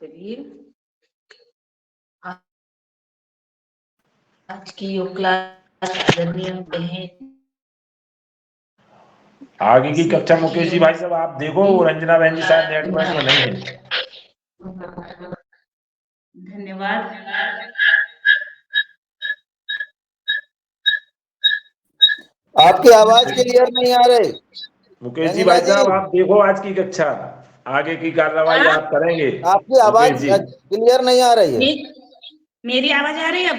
चलिए, आज की योग क्लास आदरणीय बहन आगे की कक्षा मुकेश जी भाई साहब आप देखो, रंजना बहन जी शायद नेटवर्क में नहीं है। धन्यवाद। आपकी आवाज क्लियर नहीं आ रही। मुकेश जी रंजना भाई जी, साहब आप देखो आज की कक्षा, आगे की कार्यवाही आप करेंगे। आपकी आवाज मुकेश जी क्लियर नहीं आ रही है। मेरी आवाज आ रही है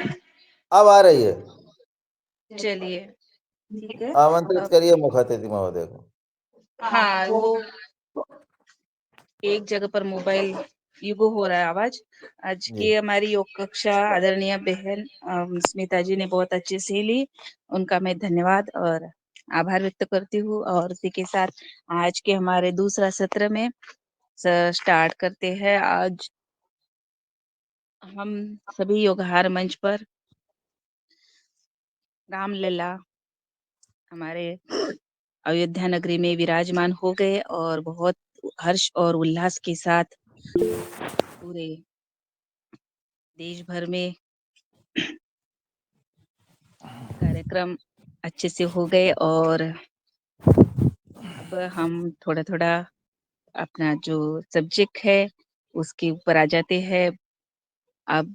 अब आ रही है। चलिए, ठीक है। आमंत्रित करिए मुखातिथि महोदय को। हाँ, वो एक जगह पर मोबाइल ईगो हो रहा है आवाज। आज की हमारी योग कक्षा आदरणीय बहन स्मिता जी ने बहुत अच्छे से ली, उनका मैं धन्यवाद और आभार व्यक्त करती हूँ। और इसी के साथ आज के हमारे दूसरा सत्र में स्टार्ट करते हैं। आज हम सभी योगहार मंच पर रामलला हमारे अयोध्या नगरी में विराजमान हो गए और बहुत हर्ष और उल्लास के साथ पूरे देश भर में कार्यक्रम अच्छे से हो गए। और अब हम थोड़ा थोड़ा अपना जो सब्जेक्ट है उसके ऊपर आ जाते हैं। अब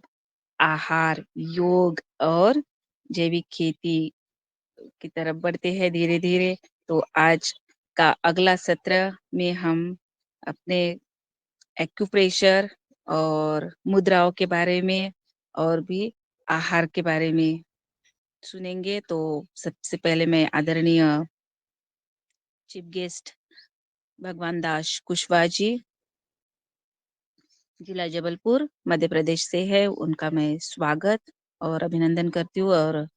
आहार, योग और जैविक खेती की तरफ बढ़ते हैं धीरे धीरे। तो आज का अगला सत्र में हम अपने एक्यूप्रेशर और मुद्राओं के बारे में और भी आहार के बारे में सुनेंगे। तो सबसे पहले मैं आदरणीय चीफ गेस्ट भगवान दास कुशवाहा जी, जिला जबलपुर मध्य प्रदेश से है, उनका मैं स्वागत और अभिनंदन करती हूँ और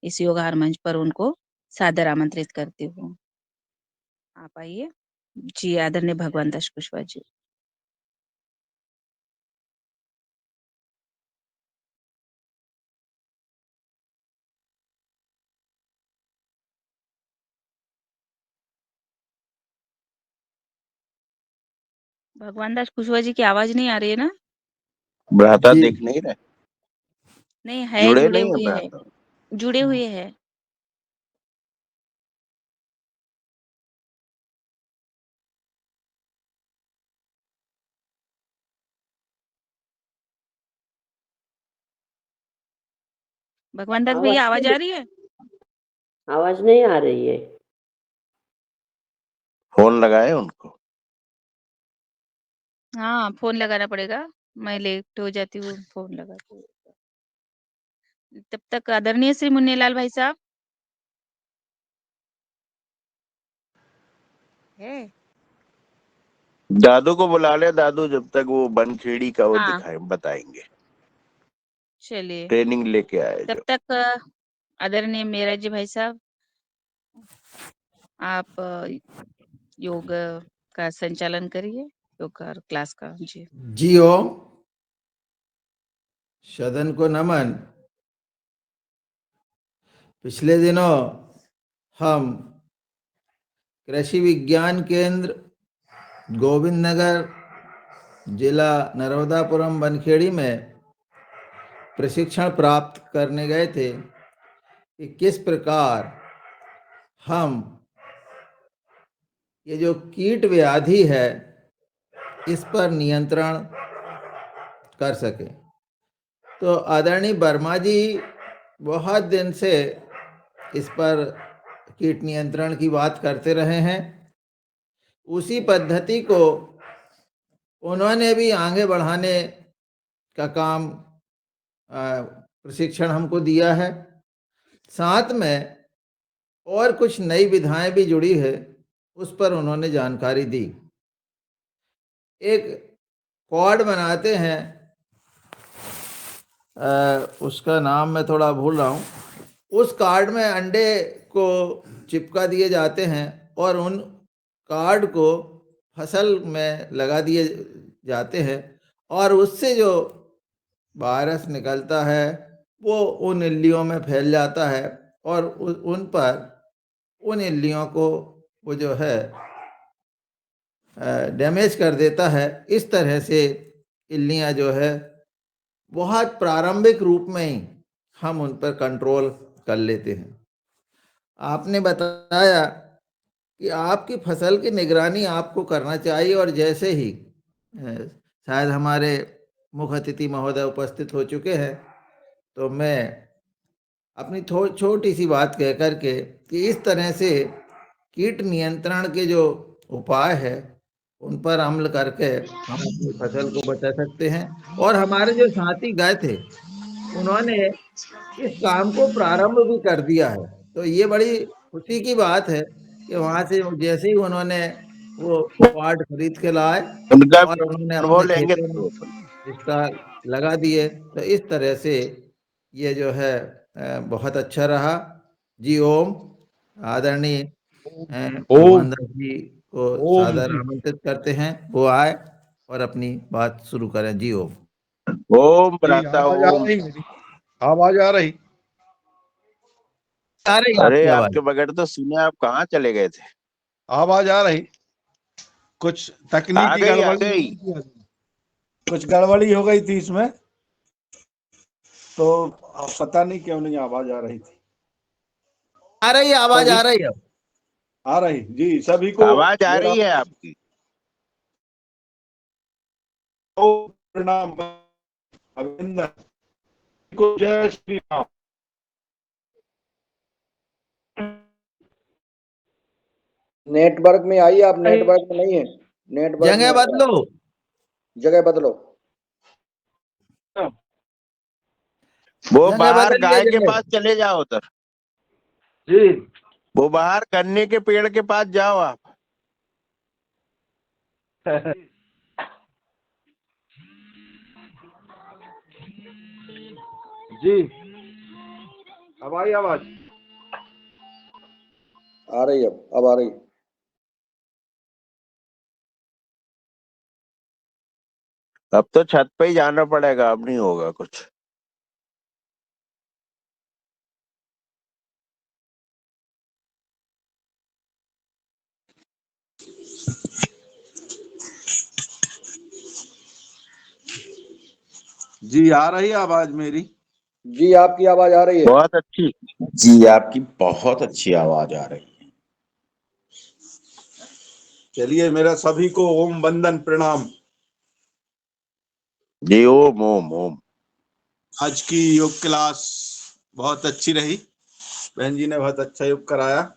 इस योगाहार मंच पर उनको सादर आमंत्रित करती हूँ। आप आइए जी, आदरणीय भगवान दास कुशवाहा जी। भगवान दास कुशवाहा जी की आवाज नहीं आ रही है ना? भ्राता देख नहीं रहे? नहीं है, जुड़े जुड़े नहीं है हुए हैं, भ्राता? जुड़े हुए हैं। भगवान दास भैया आवाज आ रही है? आवाज नहीं आ रही है। फोन लगाए उनको? हाँ, फोन लगाना पड़ेगा, मैं लेट हो जाती हूँ फोन लगाती हूँ। तब तक आदरणीय श्री मुन्नीलाल भाई साहब है। दादू को बुला ले, दादू जब तक वो बनखेड़ी का वो हाँ, दिखाए बताएंगे, चलिए ट्रेनिंग लेके आए तब जो। तक आदरणीय मेरा जी भाई साहब आप योग का संचालन करिए, योग का क्लास का। जी जी ओम, सदन को नमन। पिछले दिनों हम कृषि विज्ञान केंद्र गोविंद नगर जिला नर्मदापुरम बनखेड़ी में प्रशिक्षण प्राप्त करने गए थे कि किस प्रकार हम ये जो कीट व्याधि है इस पर नियंत्रण कर सके। तो आदरणीय वर्मा जी बहुत दिन से इस पर कीट नियंत्रण की बात करते रहे हैं। उसी पद्धति को उन्होंने भी आगे बढ़ाने का काम प्रशिक्षण हमको दिया है। साथ में और कुछ नई विधाएं भी जुड़ी है, उस पर उन्होंने जानकारी दी। एक कॉर्ड बनाते हैं, उसका नाम मैं थोड़ा भूल रहा हूँ। उस कार्ड में अंडे को चिपका दिए जाते हैं और उन कार्ड को फसल में लगा दिए जाते हैं और उससे जो वायरस निकलता है वो उन इल्लियों में फैल जाता है और उन पर उन इल्लियों को वो जो है डैमेज कर देता है। इस तरह से इल्लियाँ जो है बहुत प्रारंभिक रूप में ही हम उन पर कंट्रोल कर लेते हैं। आपने बताया कि आपकी फसल की निगरानी आपको करना चाहिए, और जैसे ही शायद हमारे मुख्य अतिथि महोदय उपस्थित हो चुके हैं, तो मैं अपनी छोटी सी बात कह करके कि इस तरह से कीट नियंत्रण के जो उपाय है उन पर अमल करके हम अपनी फसल को बचा सकते हैं। और हमारे जो साथी गए थे उन्होंने इस काम को प्रारंभ भी कर दिया है, तो ये बड़ी खुशी की बात है कि वहां से जैसे ही उन्होंने वो पार्ट खरीद के लाए उनका और उन्होंने अनुभव अपने लेंगे खेतों तो में इसका लगा दिए, तो इस तरह से ये जो है बहुत अच्छा रहा। जी ओम। आदरणीय ओम भगवान दास जी को ओम सादर जी। आमंत्रित करते हैं, वो आए और अपनी बात शुरू करें। जी ओम। ओम जी भ्राता आवाज आ ओम। रही मेरी? आवाज आ रही? आ रही है अरे आपकी आवाज। आपके बगैर तो सुने, आप कहाँ चले गए थे? आवाज आ रही? कुछ आ तकनीकी गई आ गड़बड़ी हो गई। गई थी, कुछ गड़बड़ी हो गई थी इसमें, तो अब पता नहीं क्यों नहीं आवाज आ रही थी। आ रही है आवाज, सभी आ रही है। आ रही जी, सभी को आवाज आ मेरा रही है आपकी। प्रणाम, अभिनंदन को, जय श्री राम। नेटवर्क में आइए, आप नेटवर्क में नहीं है, नेटवर्क में जगह आ जाए, बदलो। जगह बदलो। वो जगह बाहर बदलिए गाय के जगह। पास चले जाओ उधर। जी वो बाहर गन्ने के पेड़ के पास जाओ आप। जी अब आई आवाज? आ रही है, अब आ रही है। अब तो छत पे ही जाना पड़ेगा, अब नहीं होगा कुछ। जी आ रही है आवाज मेरी? जी आपकी आवाज आ रही है। बहुत अच्छी। जी आपकी बहुत अच्छी आवाज आ रही है। चलिए, मेरा सभी को ओम वंदन प्रणाम। जी ओम ओम ओम। आज की योग क्लास बहुत अच्छी रही, बहन जी ने बहुत अच्छा योग कराया,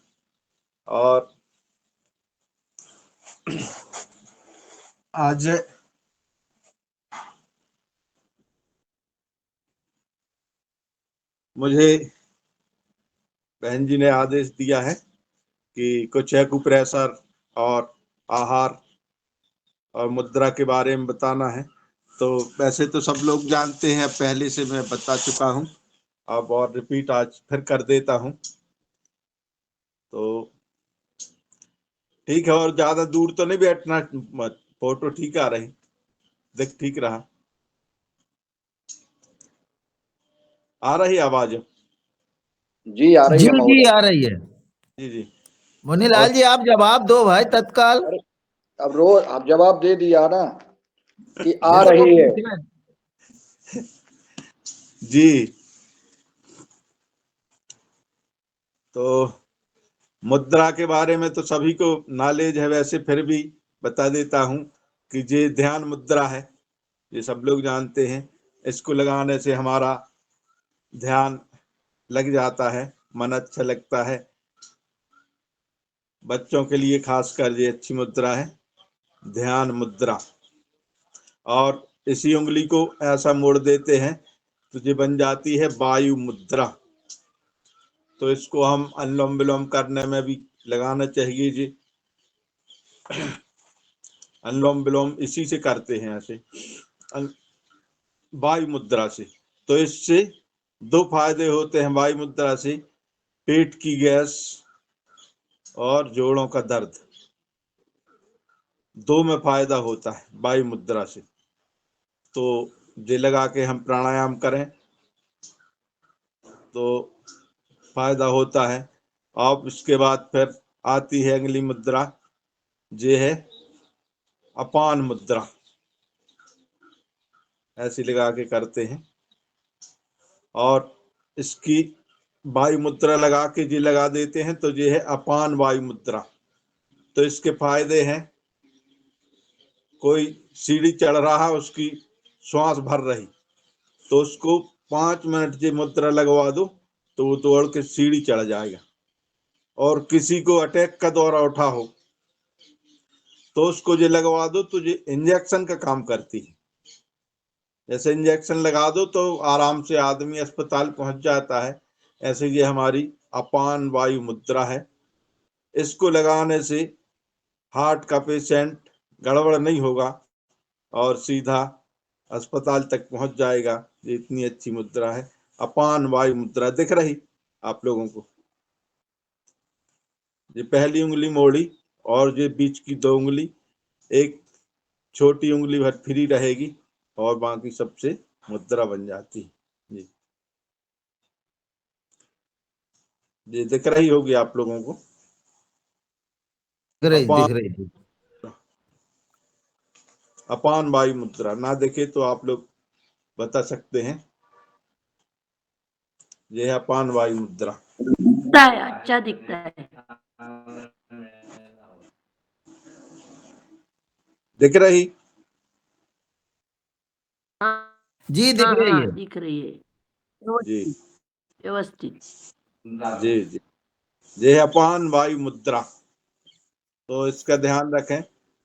और आज मुझे बहन जी ने आदेश दिया है कि कुछ एक्यूप्रेशर और आहार और मुद्रा के बारे में बताना है। तो वैसे तो सब लोग जानते हैं, पहले से मैं बता चुका हूँ, अब और रिपीट आज फिर कर देता हूँ। तो ठीक है, और ज्यादा दूर तो नहीं बैठना मत। फोटो ठीक आ रही, देख ठीक रहा, आ रही आवाज? जी आ रही जी है जी महोदय। आ रही है। जी जी। मुनीलाल और जी आप जवाब दो भाई तत्काल। अरे अब रोज आप जवाब दे दिया ना कि आ देखो वो रही है। पूछ रहे हैं। जी, तो मुद्रा के बारे में तो सभी को नॉलेज है, वैसे फिर भी बता देता हूँ कि ये ध्यान मुद्रा है, ये सब लोग जानते हैं। इसको लगाने से हमारा ध्यान लग जाता है, मन अच्छा लगता है। बच्चों के लिए खासकर ये अच्छी मुद्रा है, ध्यान मुद्रा। और इसी उंगली को ऐसा मोड़ देते हैं तो ये बन जाती है वायु मुद्रा। तो इसको हम अनुलोम विलोम करने में भी लगाना चाहिए जी। अनुलोम विलोम इसी से करते हैं, ऐसे वायु मुद्रा से। तो इससे दो फायदे होते हैं वायु मुद्रा से, पेट की गैस और जोड़ों का दर्द, दो में फायदा होता है वायु मुद्रा से। तो ये लगा के हम प्राणायाम करें तो फायदा होता है। अब इसके बाद फिर आती है अगली मुद्रा, ये है अपान मुद्रा। ऐसी लगा के करते हैं। और इसकी वायु मुद्रा लगा के जी लगा देते हैं तो ये है अपान वायु मुद्रा। तो इसके फायदे हैं, कोई सीढ़ी चढ़ रहा, उसकी श्वास भर रही, तो उसको 5 मिनट जी मुद्रा लगवा दो तो वो दौड़ के सीढ़ी चढ़ जाएगा। और किसी को अटैक का दौरा उठा हो तो उसको ये लगवा दो तो ये इंजेक्शन का काम करती है। जैसे इंजेक्शन लगा दो तो आराम से आदमी अस्पताल पहुंच जाता है, ऐसे ये हमारी अपान वायु मुद्रा है। इसको लगाने से हार्ट का पेशेंट गड़बड़ नहीं होगा और सीधा अस्पताल तक पहुंच जाएगा। ये इतनी अच्छी मुद्रा है अपान वायु मुद्रा। दिख रही आप लोगों को? ये पहली उंगली मोड़ी और ये बीच की 2 उंगली, एक छोटी उंगली भर फ्री रहेगी और बाकी सबसे मुद्रा बन जाती है। जी, ये दिख रही होगी आप लोगों को? दिख अपान रही। अपान वायु मुद्रा ना दिखे तो आप लोग बता सकते हैं। ये है अपान वायु मुद्रा। दिखता है, अच्छा दिखता है। दिख रही? हाँ जी दिख हाँ रही हाँ, है। दिख रही है जी व्यवस्थित। जी जी, ये है अपान वायु मुद्रा। तो इसका ध्यान रखें,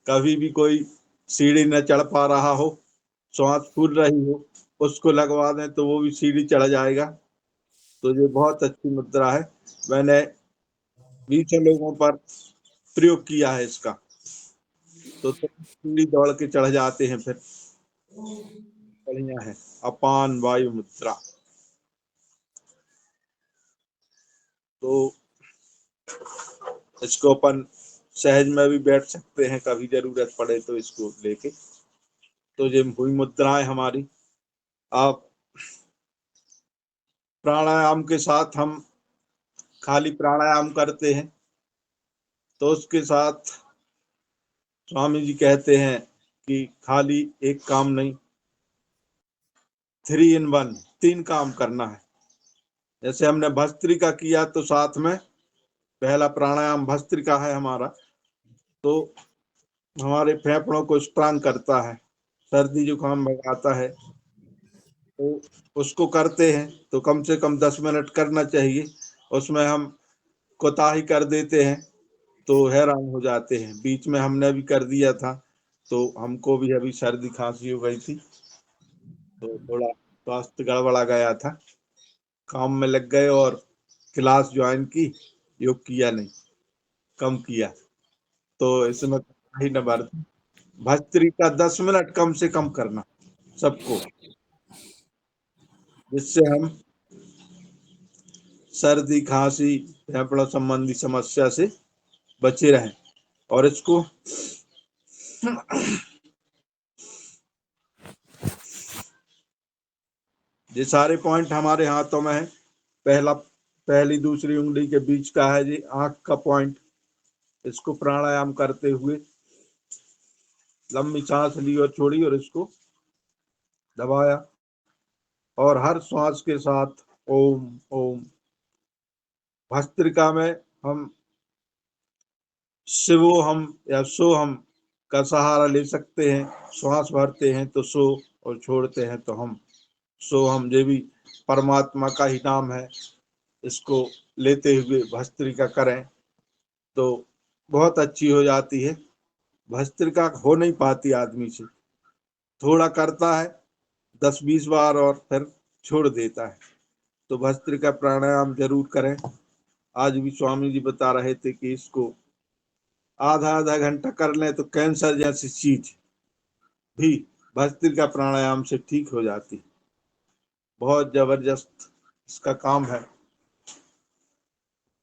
कभी भी कोई सीढ़ी न चढ़ पा रहा हो, श्वास फूल रही हो, उसको लगवा दें तो वो भी सीढ़ी चढ़ जाएगा। तो ये बहुत अच्छी मुद्रा है। मैंने 20 लोगों पर प्रयोग किया है इसका, तो सीढ़ी दौड़ के चढ़ जाते हैं फिर। बढ़िया है अपान वायु मुद्रा। तो इसको अपन सहज में भी बैठ सकते हैं, कभी जरूरत पड़े तो इसको लेके। तो ये हुई मुद्राएं हमारी। आप प्राणायाम के साथ हम खाली प्राणायाम करते हैं तो उसके साथ स्वामी जी कहते हैं कि खाली एक काम नहीं, 3 in 1, 3 काम करना है। जैसे हमने भस्त्रिका किया तो साथ में पहला प्राणायाम भस्त्रिका है हमारा, तो हमारे फेफड़ों को स्ट्रांग करता है, सर्दी जुकाम भगाता है। तो उसको करते हैं तो कम से कम 10 मिनट करना चाहिए। उसमें हम कोताही कर देते हैं तो हैरान हो जाते हैं। बीच में हमने भी कर दिया था तो हमको भी अभी सर्दी खांसी हो गई थी, तो थोड़ा स्वास्थ्य गड़बड़ा गया था, काम में लग गए और क्लास ज्वाइन की, योग किया नहीं, कम किया। तो इसमें ही न बरत भस्त्रिका 10 मिनट कम से कम करना सबको, जिससे हम सर्दी खांसी फेफड़ा संबंधी समस्या से बचे रहें। और इसको ये सारे पॉइंट हमारे हाथों में है। पहली दूसरी उंगली के बीच का है जी आंख का पॉइंट। इसको प्राणायाम करते हुए लंबी सांस ली और छोड़ी और इसको दबाया और हर श्वास के साथ ओम ओम। भस्त्रिका में हम शिवोहम या सोहम का सहारा ले सकते हैं। श्वास भरते हैं तो सो और छोड़ते हैं तो हम। सोहम ये भी परमात्मा का ही नाम है। इसको लेते हुए भस्त्रिका करें तो बहुत अच्छी हो जाती है। भस्त्रिका हो नहीं पाती आदमी से, थोड़ा करता है 10-20 बार और फिर छोड़ देता है। तो भस्त्रिका प्राणायाम जरूर करें। आज भी स्वामी जी बता रहे थे कि इसको आधा आधा घंटा कर लें तो कैंसर जैसी चीज भी भस्त्रिका प्राणायाम से ठीक हो जाती। बहुत जबरदस्त इसका काम है।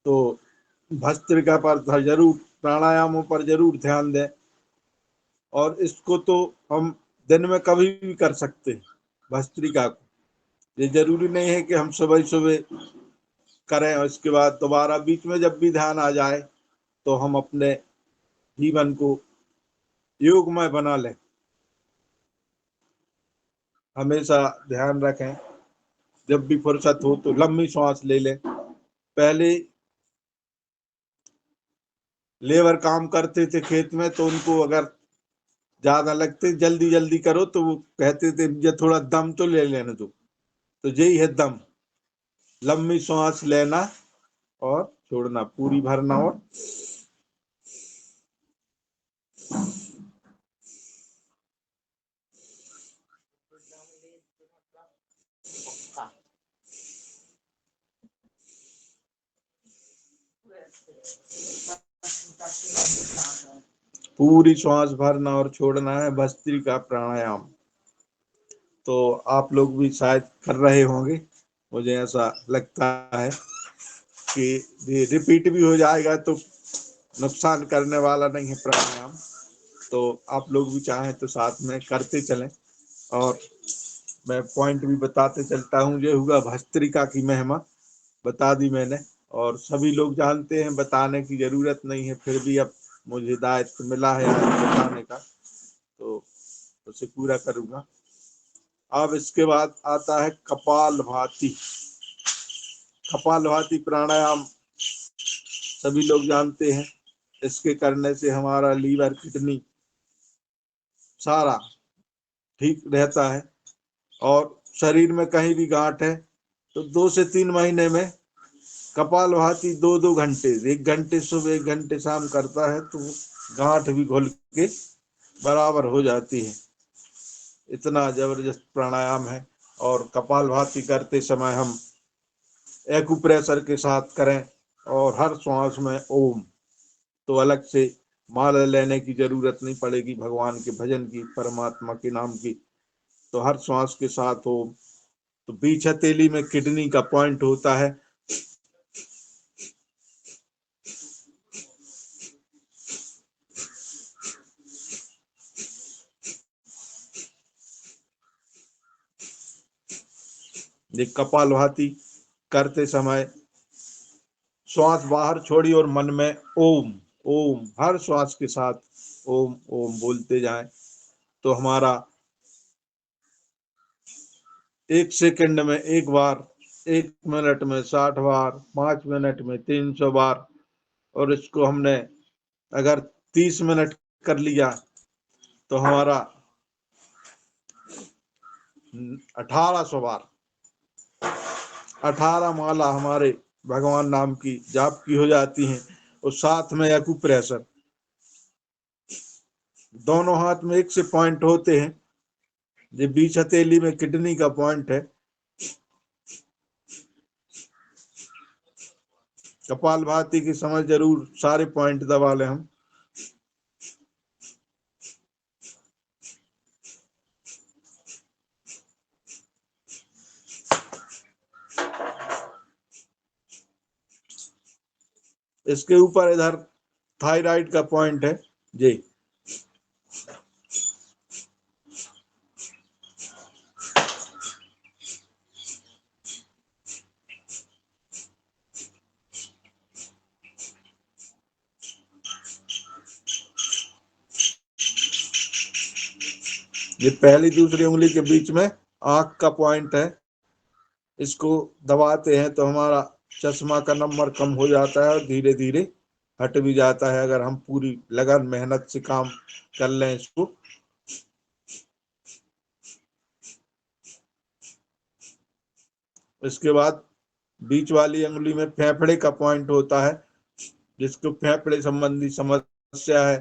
तो भस्त्रिका पर जरूर, प्राणायामों पर जरूर ध्यान दें। और इसको तो हम दिन में कभी भी कर सकते हैं भस्त्रिका को। ये जरूरी नहीं है कि हम सुबह सुबह करें और इसके बाद दोबारा बीच में जब भी ध्यान आ जाए तो हम अपने जीवन को योगमय बना लें। हमेशा ध्यान रखें, जब भी फुर्सत हो तो लंबी सांस ले लें। पहले लेबर काम करते थे खेत में, तो उनको अगर ज्यादा लगते जल्दी जल्दी करो तो वो कहते थे ये थोड़ा दम तो ले लेने दो। तो यही है दम, लंबी सांस लेना और छोड़ना, पूरी भरना और पूरी श्वास भरना और छोड़ना है भस्त्रिका प्राणायाम। तो आप लोग भी शायद कर रहे होंगे, मुझे ऐसा लगता है कि ये रिपीट भी हो जाएगा तो नुकसान करने वाला नहीं है प्राणायाम। तो आप लोग भी चाहें तो साथ में करते चलें। और मैं पॉइंट भी बताते चलता हूँ। ये हुआ भस्त्रिका की महिमा, बता दी मैंने, और सभी लोग जानते हैं, बताने की जरूरत नहीं है, फिर भी अब मुझे दायित्व मिला है आज बताने का, तो उसे पूरा करूंगा। अब इसके बाद आता है कपालभाति। कपालभाति प्राणायाम सभी लोग जानते हैं। इसके करने से हमारा लीवर, किडनी सारा ठीक रहता है। और शरीर में कहीं भी गांठ है तो 2 से 3 महीने में कपालभाति 2-2 घंटे, 1 घंटे सुबह 1 घंटे शाम करता है तो गांठ भी घुल के बराबर हो जाती है। इतना जबरदस्त प्राणायाम है। और कपालभाति करते समय हम एक्यूप्रेशर के साथ करें और हर श्वास में ओम, तो अलग से माला लेने की जरूरत नहीं पड़ेगी भगवान के भजन की, परमात्मा के नाम की। तो हर श्वास के साथ ओम। तो बीच हथेली में किडनी का पॉइंट होता है। ये कपालभाति करते समय श्वास बाहर छोड़ी और मन में ओम ओम, हर श्वास के साथ ओम ओम बोलते जाएं। तो हमारा 1 सेकंड में 1 बार, 1 मिनट में 60 बार, 5 मिनट में 300 बार, और इसको हमने अगर 30 मिनट कर लिया तो हमारा 1800 बार, 18 माला हमारे भगवान नाम की जाप की हो जाती हैं। और साथ में एक्यूप्रेशर, दोनों हाथ में एक से पॉइंट होते हैं। ये बीच हथेली में किडनी का पॉइंट है। कपालभाति की समझ जरूर, सारे पॉइंट दबा लें हम। इसके ऊपर इधर थायराइड का पॉइंट है जी। ये पहली दूसरी उंगली के बीच में आंख का पॉइंट है। इसको दबाते हैं तो हमारा चश्मा का नंबर कम हो जाता है और धीरे धीरे हट भी जाता है, अगर हम पूरी लगन मेहनत से काम कर लें इसको। इसके बाद बीच वाली उंगली में फेफड़े का पॉइंट होता है। जिसको फेफड़े संबंधी समस्या है,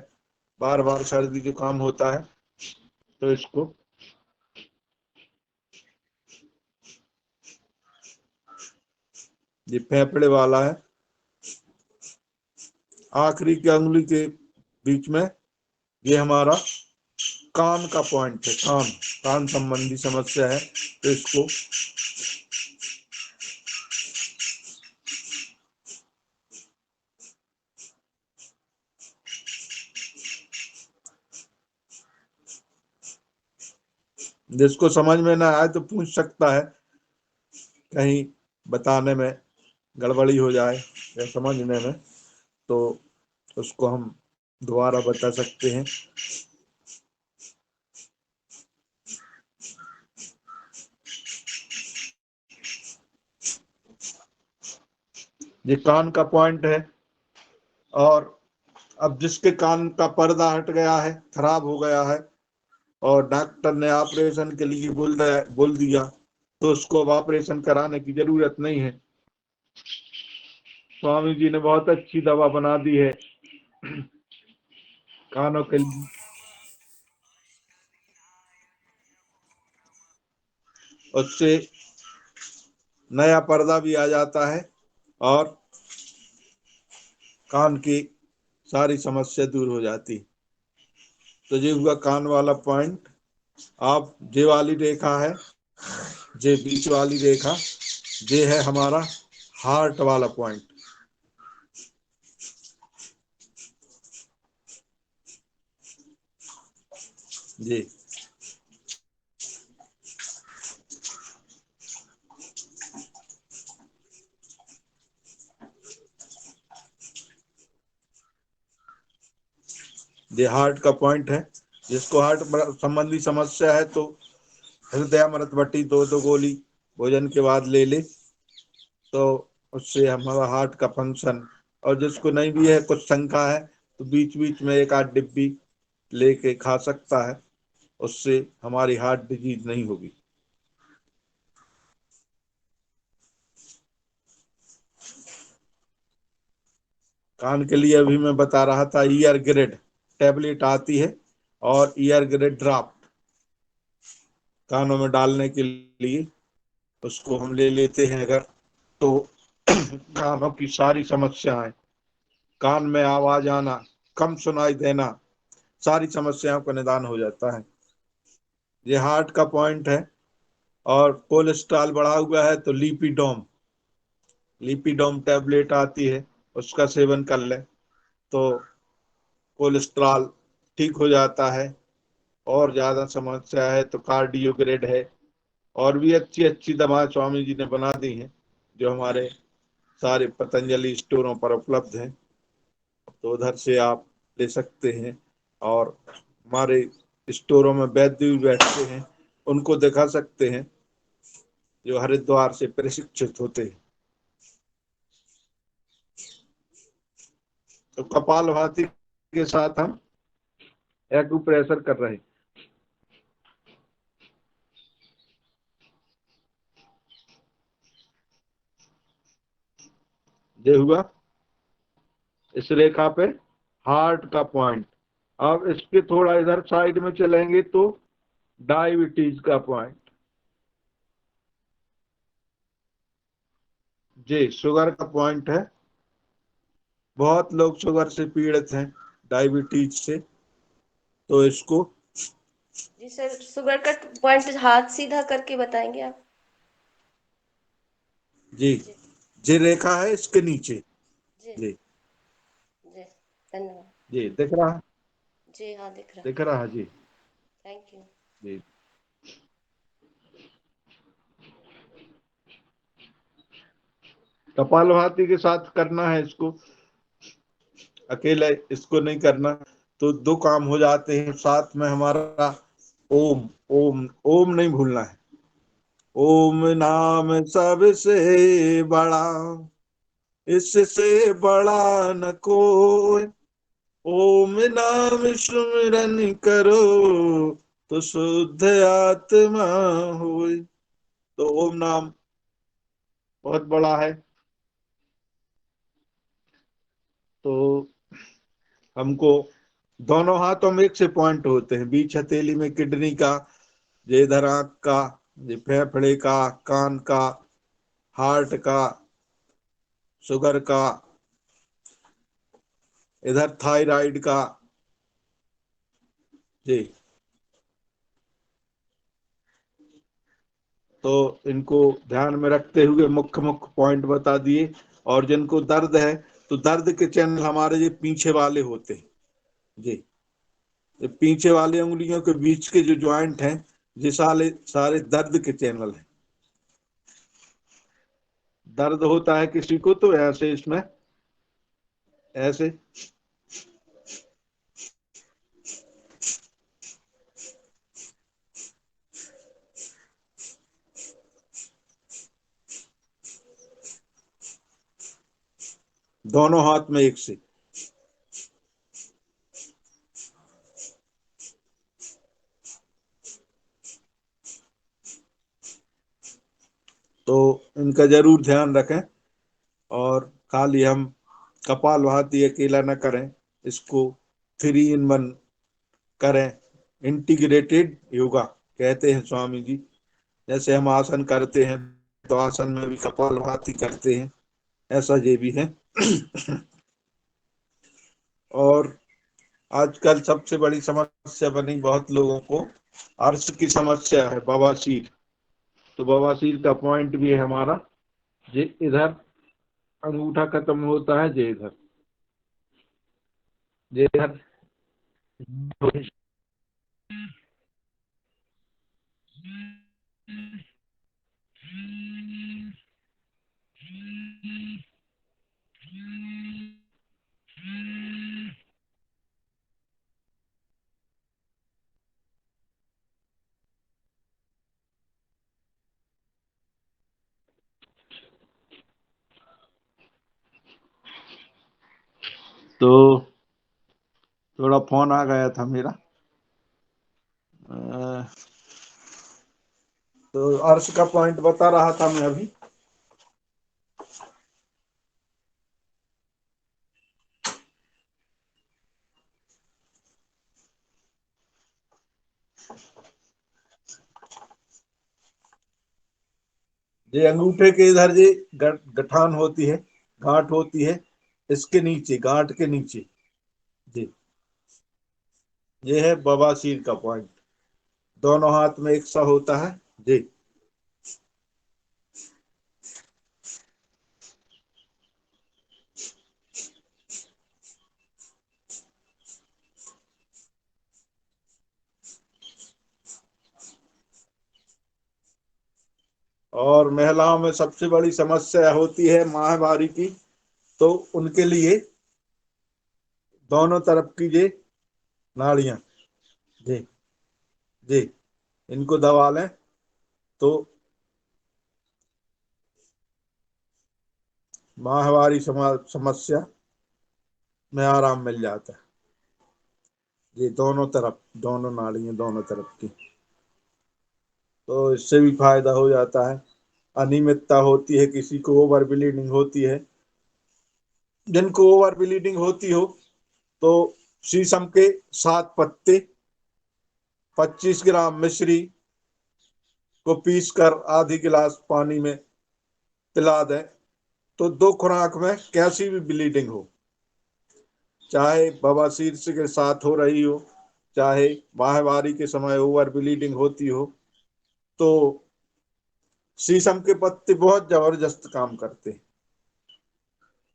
बार बार सर्दी जुकाम होता है, तो इसको ये फेफड़े वाला है। आखिरी की उंगली के बीच में ये हमारा कान का पॉइंट है। कान संबंधी समस्या है तो इसको जिसको समझ में ना आए तो पूछ सकता है, कहीं बताने में गड़बड़ी हो जाए या समझने में, तो उसको हम दोबारा बता सकते हैं। ये कान का पॉइंट है। और अब जिसके कान का पर्दा हट गया है, खराब हो गया है, और डॉक्टर ने ऑपरेशन के लिए बोल दिया, तो उसको अब ऑपरेशन कराने की जरूरत नहीं है। स्वामी जी ने बहुत अच्छी दवा बना दी है कानों के लिए। उससे नया पर्दा भी आ जाता है और कान की सारी समस्या दूर हो जाती। तो ये हुआ कान वाला पॉइंट। आप जे वाली रेखा है, जे बीच वाली रेखा, ये है हमारा हार्ट वाला पॉइंट। जी ये हार्ट का पॉइंट है। जिसको हार्ट संबंधी समस्या है तो हृदयामृत बट्टी 2 गोली भोजन के बाद ले ले, तो उससे हमारा हार्ट का फंक्शन। और जिसको नहीं भी है, कुछ शंका है, तो बीच बीच में 1-8 डिब्बी लेके खा सकता है, उससे हमारी हार्ट डिजीज नहीं होगी। कान के लिए अभी मैं बता रहा था, ईयर ग्रिड टैबलेट आती है, और ईयर ग्रिड ड्रॉप कानों में डालने के लिए उसको हम ले लेते हैं अगर, तो कानों की सारी समस्याएं, कान में आवाज आना, कम सुनाई देना, सारी समस्याओं का निदान हो जाता है। ये हार्ट का पॉइंट है। और कोलेस्ट्रॉल बढ़ा हुआ है तो लिपिडोम टैबलेट आती है, उसका सेवन कर ले तो कोलेस्ट्रॉल ठीक हो जाता है। और ज्यादा समस्या है तो कार्डियोग्रेड है। और भी अच्छी अच्छी दवा स्वामी जी ने बना दी हैं, जो हमारे सारे पतंजलि स्टोरों पर उपलब्ध हैं, तो उधर से आप ले सकते हैं। और हमारे स्टोरों में वैद्य भी बैठते हैं, उनको दिखा सकते हैं, जो हरिद्वार से प्रशिक्षित होते हैं। तो कपालभाति के साथ हम एक्यूप्रेशर कर रहे हैं। ये हुआ इस रेखा पे हार्ट का पॉइंट। अब इसके थोड़ा इधर साइड में चलेंगे तो डायबिटीज का पॉइंट। जी शुगर का पॉइंट है। बहुत लोग शुगर से पीड़ित हैं, डायबिटीज से, तो इसको जी सर, शुगर का पॉइंट हाथ सीधा करके बताएंगे आप? जी जी जी रेखा है इसके नीचे। जी जी जी, धन्यवाद। जी दिख रहा है, जी हाँ, दिख रहा। दिख रहा है जी। Thank you. जी कपालभाति के साथ करना है इसको, अकेले इसको नहीं करना। तो 2 काम हो जाते हैं साथ में हमारा। ओम ओम ओम नहीं भूलना है। ओम नाम सबसे बड़ा, इससे बड़ा न कोई। ओम नाम सुमिरन करो, तो शुद्ध आत्मा होय। तो ओम नाम बहुत बड़ा है। तो हमको दोनों हाथों में एक से पॉइंट होते हैं, बीच हथेली में किडनी का, ये इधर आंख का, ये फेफड़े का, कान का, हार्ट का, शुगर का, इधर थायराइड का। जी तो इनको ध्यान में रखते हुए मुख्य मुख्य पॉइंट बता दिए। और जिनको दर्द है, तो दर्द के चैनल हमारे ये पीछे वाले होते हैं। जी ये पीछे वाले उंगलियों के बीच के जो ज्वाइंट हैं, ये सारे सारे दर्द के चैनल हैं। दर्द होता है किसी को तो ऐसे इसमें ऐसे दोनों हाथ में एक से। तो इनका जरूर ध्यान रखें और खाली हम कपालभाति अकेला न करें, इसको 3 in 1 करें। इंटीग्रेटेड योगा कहते हैं स्वामी जी। जैसे हम आसन करते हैं तो आसन में भी कपालभाति करते हैं, ऐसा ये भी है। और आजकल सबसे बड़ी समस्या बनी बहुत लोगों को, अर्श की समस्या है, बवासीर। तो बवासीर का पॉइंट भी है हमारा, जे इधर अंगूठा खत्म होता है, जे इधर, जे इधर। तो थोड़ा फोन आ गया था मेरा। तो अर्श का पॉइंट बता रहा था मैं अभी। ये अंगूठे के इधर ये गठान होती है, गांठ होती है, इसके नीचे, गांठ के नीचे जी, ये है बवासीर का पॉइंट। दोनों हाथ में एक सा होता है जी। और महिलाओं में सबसे बड़ी समस्या होती है माहवारी की, तो उनके लिए दोनों तरफ की ये नाड़ियां जी जी, इनको दबा लें तो माहवारी समस्या में आराम मिल जाता है। ये दोनों तरफ, दोनों नाड़ियां दोनों तरफ की, तो इससे भी फायदा हो जाता है। अनियमितता होती है, किसी को ओवर ब्लीडिंग होती है, जिनको ओवर ब्लीडिंग होती हो तो शीशम के 7 पत्ते 25 ग्राम मिश्री को पीस कर आधी गिलास पानी में पिला दें, तो 2 खुराक में कैसी भी ब्लीडिंग हो, चाहे बवासीर के साथ हो रही हो, चाहे माहवारी के समय ओवर ब्लीडिंग होती हो, तो शीशम के पत्ते बहुत जबरदस्त काम करते हैं।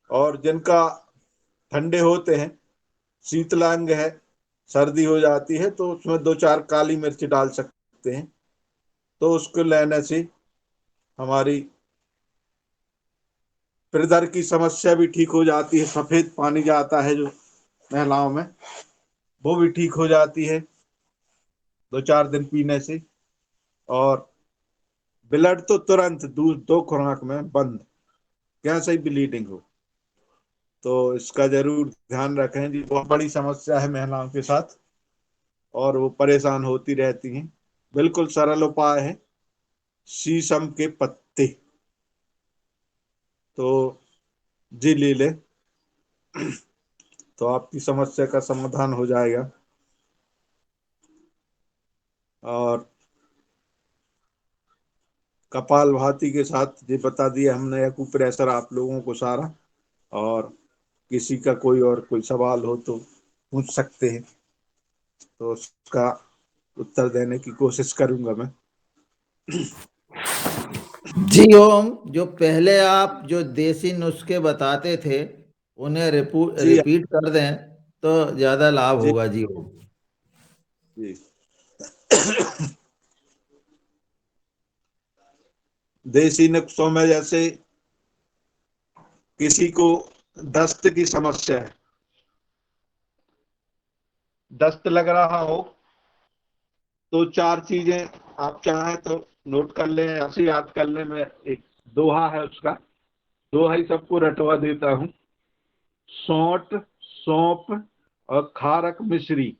और जिनका ठंडे होते हैं, शीतलांग है, सर्दी हो जाती है, तो उसमें 2-4 काली मिर्च डाल सकते हैं, तो उसको लेने से हमारी हृदय की समस्या भी ठीक हो जाती है। सफेद पानी जाता है जो महिलाओं में, वो भी ठीक हो जाती है 2-4 दिन पीने से। और ब्लड तो तुरंत 2 खुराक में बंद, कैसे ही ब्लीडिंग हो। तो इसका जरूर ध्यान रखें जी, बहुत बड़ी समस्या है महिलाओं के साथ और वो परेशान होती रहती हैं। बिल्कुल सरल उपाय है, शीशम के पत्ते, तो जी ले ले तो आपकी समस्या का समाधान हो जाएगा। और कपालभाति के साथ ये बता दिया हमने एक्यूप्रेशर आप लोगों को सारा। और किसी का कोई सवाल हो तो पूछ सकते हैं, तो उसका उत्तर देने की कोशिश करूंगा मैं। जी ओम, जो पहले आप जो देसी नुस्खे बताते थे उन्हें जी रिपीट कर दें तो ज्यादा लाभ जी होगा जी ओम। जी। देसी नुस्खों में जैसे किसी को दस्त की समस्या है, दस्त लग रहा हो, तो 4 चीजें आप चाहें तो नोट कर लें, ऐसे याद कर लें। मैं एक दोहा है उसका, दोहा ही सबको रटवा देता हूँ। सौंठ, सौंफ और खारक मिश्री।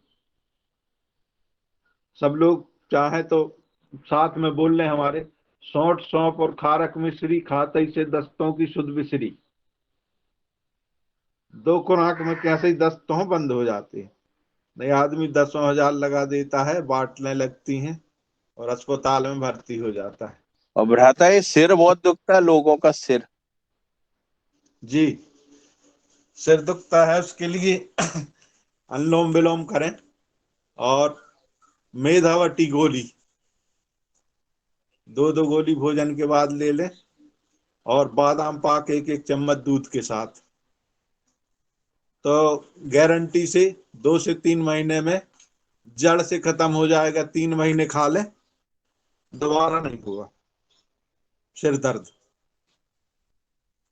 सब लोग चाहे तो साथ में बोल लें हमारे। सौंठ, सौंफ और खारक मिश्री, खाते ही से दस्तों की शुद्ध विसरी। 2 खुराक में कैसे ही दस्तों बंद हो जाते हैं। नहीं आदमी 10,000 लगा देता है, बाटलें लगती हैं और अस्पताल में भर्ती हो जाता है। और भ्राता ये सिर बहुत दुखता है लोगों का सिर। जी, सिर दुखता है उसके लिए अनुलोम विलोम करें और मेधावटी गोली 2-2 गोली भोजन के बाद ले लें और बादाम पाक 1-1 चम्मच दूध के साथ। तो गारंटी से 2 से 3 महीने में जड़ से खत्म हो जाएगा। 3 महीने खा लें, दोबारा नहीं होगा सिर दर्द।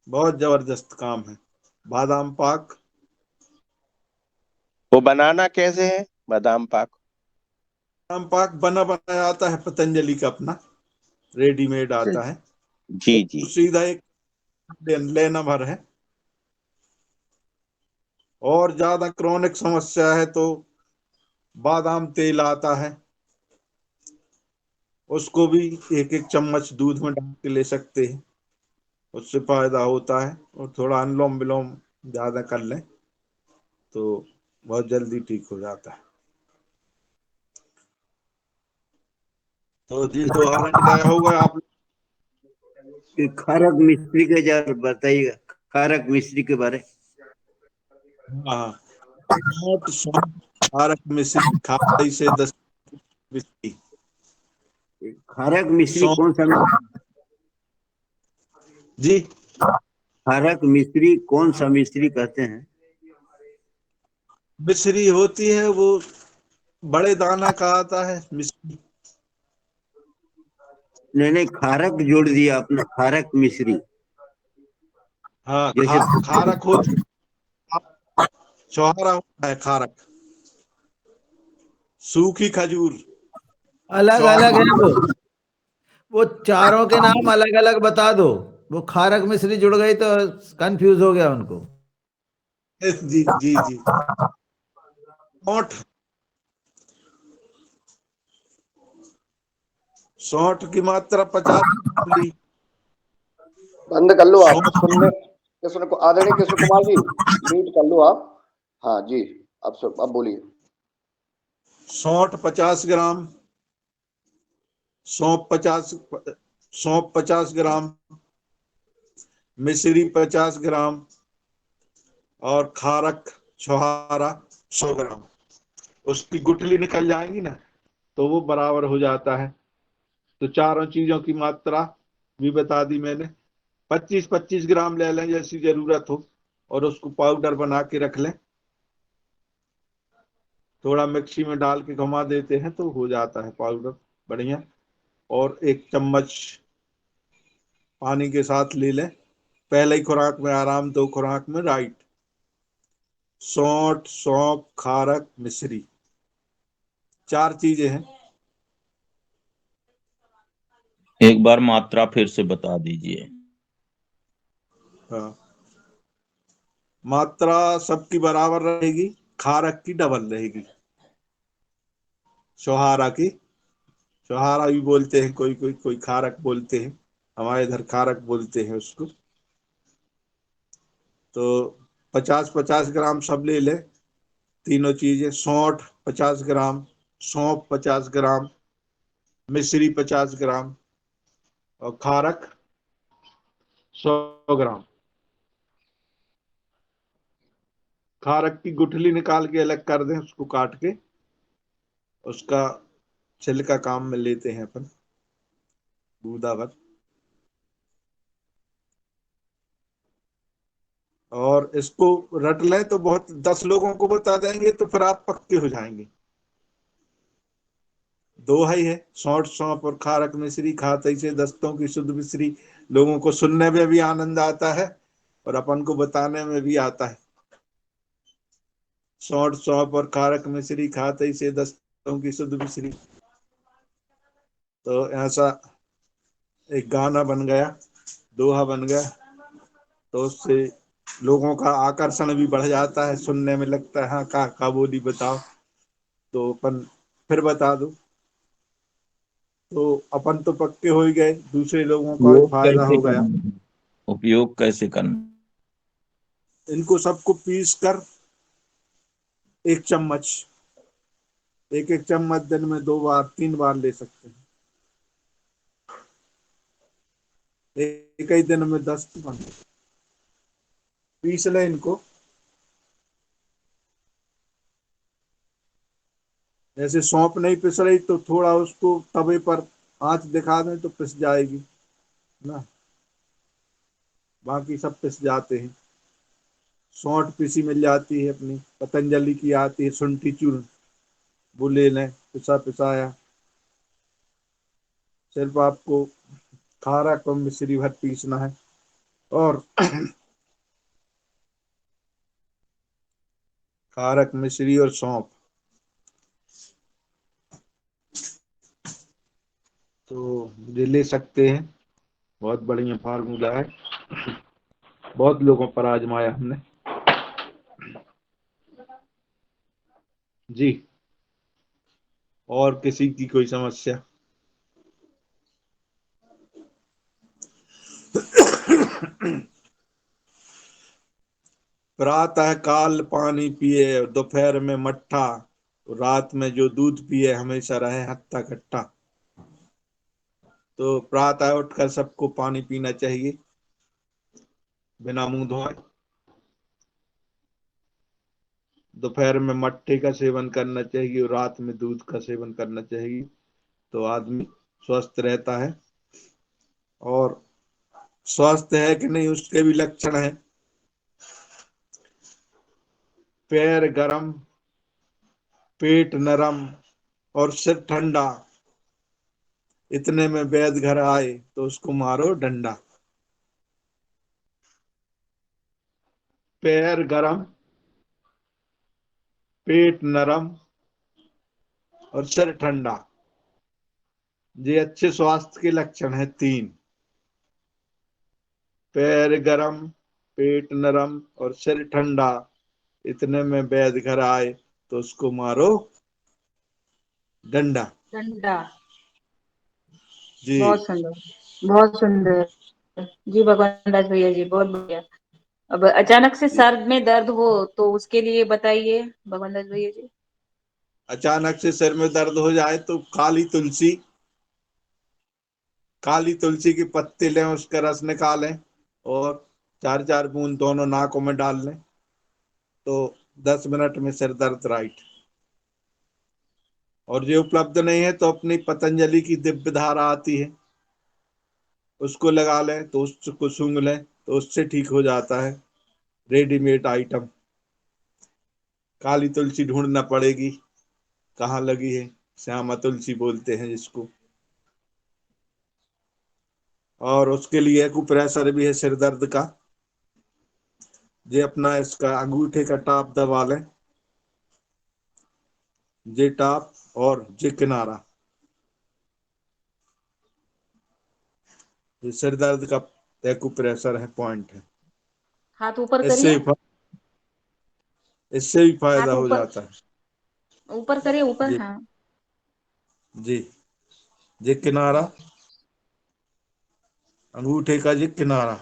बहुत जबरदस्त काम है बादाम पाक। वो बनाना कैसे है बादाम पाक? बादाम पाक बना बनाया आता है, पतंजलि का अपना रेडीमेड आता है। जी जी। सीधा एक लेना भर है। और ज्यादा क्रोनिक समस्या है तो बादाम तेल आता है, उसको भी 1-1 चम्मच दूध में डाल के ले सकते हैं, उससे फायदा होता है। और थोड़ा अनुलोम विलोम ज्यादा कर लें तो बहुत जल्दी ठीक हो जाता है। तो जी तो हरण गया होगा आप। खारक मिस्त्री के जरा बताइएगा, खारक मिस्त्री के बारे। हाँ, सौंठ, सौंफ, खारक मिश्री, खाते से 10 मिश्री। खारक मिस्त्री सौंफ कौन सा? जी, खारक मिस्त्री कौन सा मिस्त्री कहते हैं? मिश्री होती है वो बड़े दाना का आता है मिश्री। नहीं नहीं, खारक जोड़ दिया आपने, खारक मिस्त्री। हाँ, जैसे खारक होती है, छुहारा होता है खारक। सूखी खजूर अलग अलग छुहारा। है वो चारों के नाम अलग अलग बता दो। वो खारक मिश्री जुड़ गई तो कंफ्यूज हो गया उनको। जी जी जी। सौंठ, सौंठ की मात्रा 50 ली। बंद कर लो आप सौंठ, सुनने। कृष्ण आदरणीय कृष्ण कुमार जी, म्यूट कर लो आप। हाँ जी, अब बोलिए। सौंठ 50 ग्राम, सौंफ 50 ग्राम, मिश्री 50 ग्राम और खारक छुहारा 100 ग्राम। उसकी गुठली निकल जाएंगी ना तो वो बराबर हो जाता है। तो चारों चीजों की मात्रा भी बता दी मैंने। 25-25 ग्राम ले लें जैसी जरूरत हो और उसको पाउडर बना के रख लें। थोड़ा मिक्सी में डाल के घुमा देते हैं तो हो जाता है पाउडर बढ़िया। और 1 चम्मच पानी के साथ ले लें। पहले ही खुराक में आराम, 2 खुराक में राइट। सौंठ, सौंफ, खारक मिश्री, 4 चीजें हैं। एक बार मात्रा फिर से बता दीजिए। हाँ, मात्रा सबकी बराबर रहेगी, खारक की डबल रहेगी। छुहारा की, छुहारा भी बोलते हैं, कोई कोई कोई खारक बोलते हैं, हमारे इधर खारक बोलते हैं उसको। तो 50-50 ग्राम सब ले लें तीनों चीजें। सौंठ 50 ग्राम, सौंफ 50 ग्राम, मिश्री 50 ग्राम और खारक 100 ग्राम। खारक की गुठली निकाल के अलग कर दें, उसको काट के उसका छिलका काम में लेते हैं अपन, गूदा भर। और इसको रट लें तो बहुत 10 लोगों को बता देंगे तो फिर आप पक्के हो जाएंगे। 2 है सौंठ, सौंफ और खारक मिश्री, खाते से दस्तों की शुद्ध मिश्री। लोगों को सुनने में भी आनंद आता है और अपन को बताने में भी आता है। सौंठ, सौंफ और खारक मिश्री, खाते से दस्तों की शुद्ध मिश्री। तो ऐसा एक गाना बन गया, दोहा बन गया। तो उससे लोगों का आकर्षण भी बढ़ जाता है, सुनने में लगता है हाँ का बोली बताओ, तो अपन फिर बता दो। तो अपन तो पक्के हो ही गए, दूसरे लोगों का भी उपयोग फायदा कैसे हो गया। करना है? उपयोग कैसे करना? इनको सबको पीस कर 1 चम्मच, एक एक चम्मच दिन में 2 बार 3 बार ले सकते हैं। एक ही दिन में 10 पीस ले इनको। जैसे सौंफ नहीं पिस रही तो थोड़ा उसको तवे पर आंच दिखा दें तो पिस जाएगी ना, बाकी सब पिस जाते हैं। सौंठ पिसी मिल जाती है, अपनी पतंजलि की आती है शुंठी चूर्ण, वो ले लें पिसा पिसाया। सिर्फ आपको खारा कम मिश्री भर पीसना है और खारक मिश्री और सौंफ, तो ये ले सकते हैं। बहुत बढ़िया फार्मूला है, बहुत लोगों पर आजमाया हमने जी। और किसी की कोई समस्या? प्रातः काल पानी पिए, दोपहर में मट्ठा, रात में जो दूध पिए हमेशा रहे हत्ता कट्टा। तो प्रातः उठकर सबको पानी पीना चाहिए बिना मुंह धोए। दोपहर में मट्ठे का सेवन करना चाहिए और रात में दूध का सेवन करना चाहिए, तो आदमी स्वस्थ रहता है। और स्वस्थ है कि नहीं उसके भी लक्षण है। पैर गरम, पेट नरम और सिर ठंडा, इतने में वैद्य घर आए तो उसको मारो डंडा। पैर गरम, पेट नरम और सिर ठंडा, ये अच्छे स्वास्थ्य के लक्षण है 3। पैर गरम, पेट नरम और सिर ठंडा, इतने में वैद्य घर आए तो उसको मारो डंडा। डंडा। जी। बहुत सुंदर, बहुत सुंदर। जी भगवान दास भैया जी, बहुत बढ़िया। अब अचानक से सर में दर्द हो तो उसके लिए बताइए भगवान दास भैया जी। अचानक से सिर में दर्द हो जाए तो काली तुलसी के पत्ते लें, उसका रस निकालें और 4-4 बूंद दोनों नाकों में डाल लें तो 10 मिनट में सिर दर्द राइट। और ये उपलब्ध नहीं है तो अपनी पतंजलि की दिव्य धारा आती है, उसको लगा लें तो उसको सूंघ लें तो उससे ठीक हो जाता है। रेडीमेड आइटम, काली तुलसी ढूंढना पड़ेगी कहाँ लगी है, श्यामा तुलसी बोलते हैं जिसको। और उसके लिए एक्यूप्रेशर भी है सिर दर्द का। ये अपना इसका अंगूठे का टाप दबा लें, जे टाप और जे किनारा, ये सिर दर्द का एक्यूप्रेशर है, पॉइंट है। हाथ ऊपर इससे करिए, भी इससे भी फायदा हाथ हो ऊपर, जाता है। ऊपर करिए, ऊपर, जी हाँ। जी, जे किनारा, अंगूठे का जे किनारा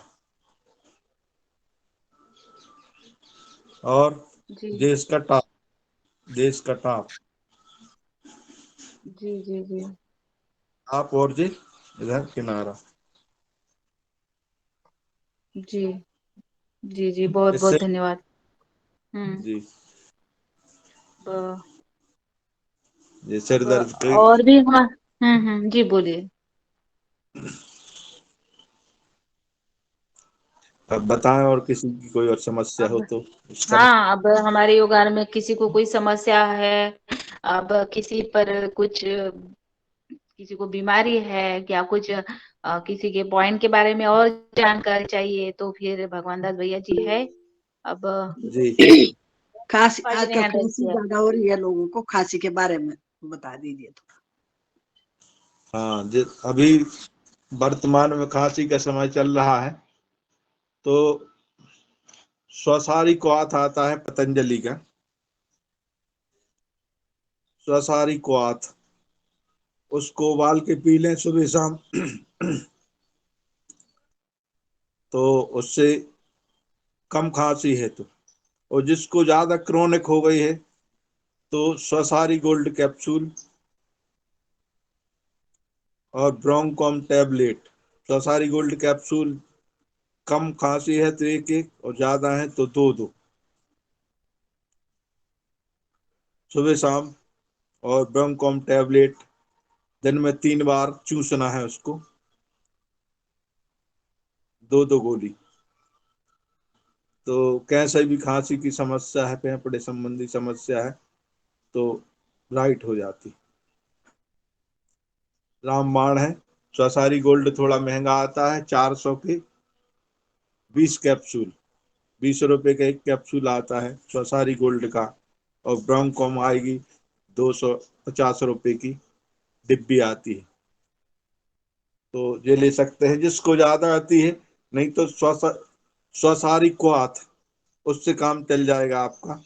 और जी जे इसका टाप, जे इसका टाप, जी जी जी टाप और जे इधर किनारा। जी जी जी, बहुत बहुत इससे धन्यवाद। हम्म। जी, अब ये सिर अब दर्द के और भी हाँ। जी बोलिए। अब बताएं, और किसी की कोई और समस्या हो अब तो इसका। हाँ, अब हमारे योगार में किसी को कोई समस्या है, अब किसी पर कुछ, किसी को बीमारी है क्या कुछ, किसी के पॉइंट के बारे में और जानकारी चाहिए तो फिर भगवान दास भैया जी है। अब जी खांसी पाजी ने आजकल हैंडल खांसी किया। ज्यादा हो रही है, लोगों को खांसी के बारे में बता दीजिए तो। हाँ, अभी वर्तमान में खांसी का समय चल रहा है, तो स्वसारी क्वाथ आता है पतंजलि का, स्वसारी क्वाथ, उसको उबाल के पी लें सुबह शाम तो उससे कम खांसी है। तो और जिसको ज्यादा क्रोनिक हो गई है तो स्वसारी गोल्ड कैप्सूल और ब्रोंकॉम टैबलेट। स्वसारी गोल्ड कैप्सूल कम खांसी है तो एक एक, और ज्यादा है तो दो दो सुबह शाम। और ब्रोंकॉम टैबलेट दिन में 3 बार चूसना है उसको, दो दो गोली। तो कैसे भी खांसी की समस्या है, फेफड़े संबंधी समस्या है तो राइट हो जाती। रामबाण है, स्वसारी गोल्ड थोड़ा महंगा आता है, 400 के 20 कैप्सूल, 20 रुपए का एक कैप्सूल आता है स्वसारी गोल्ड का। और ब्रोंकॉम आएगी 250 रुपए की डिब्बी आती है, तो ये ले सकते हैं जिसको ज्यादा आती है। नहीं तो स्वसारी क्वाथ, उससे काम चल जाएगा आपका।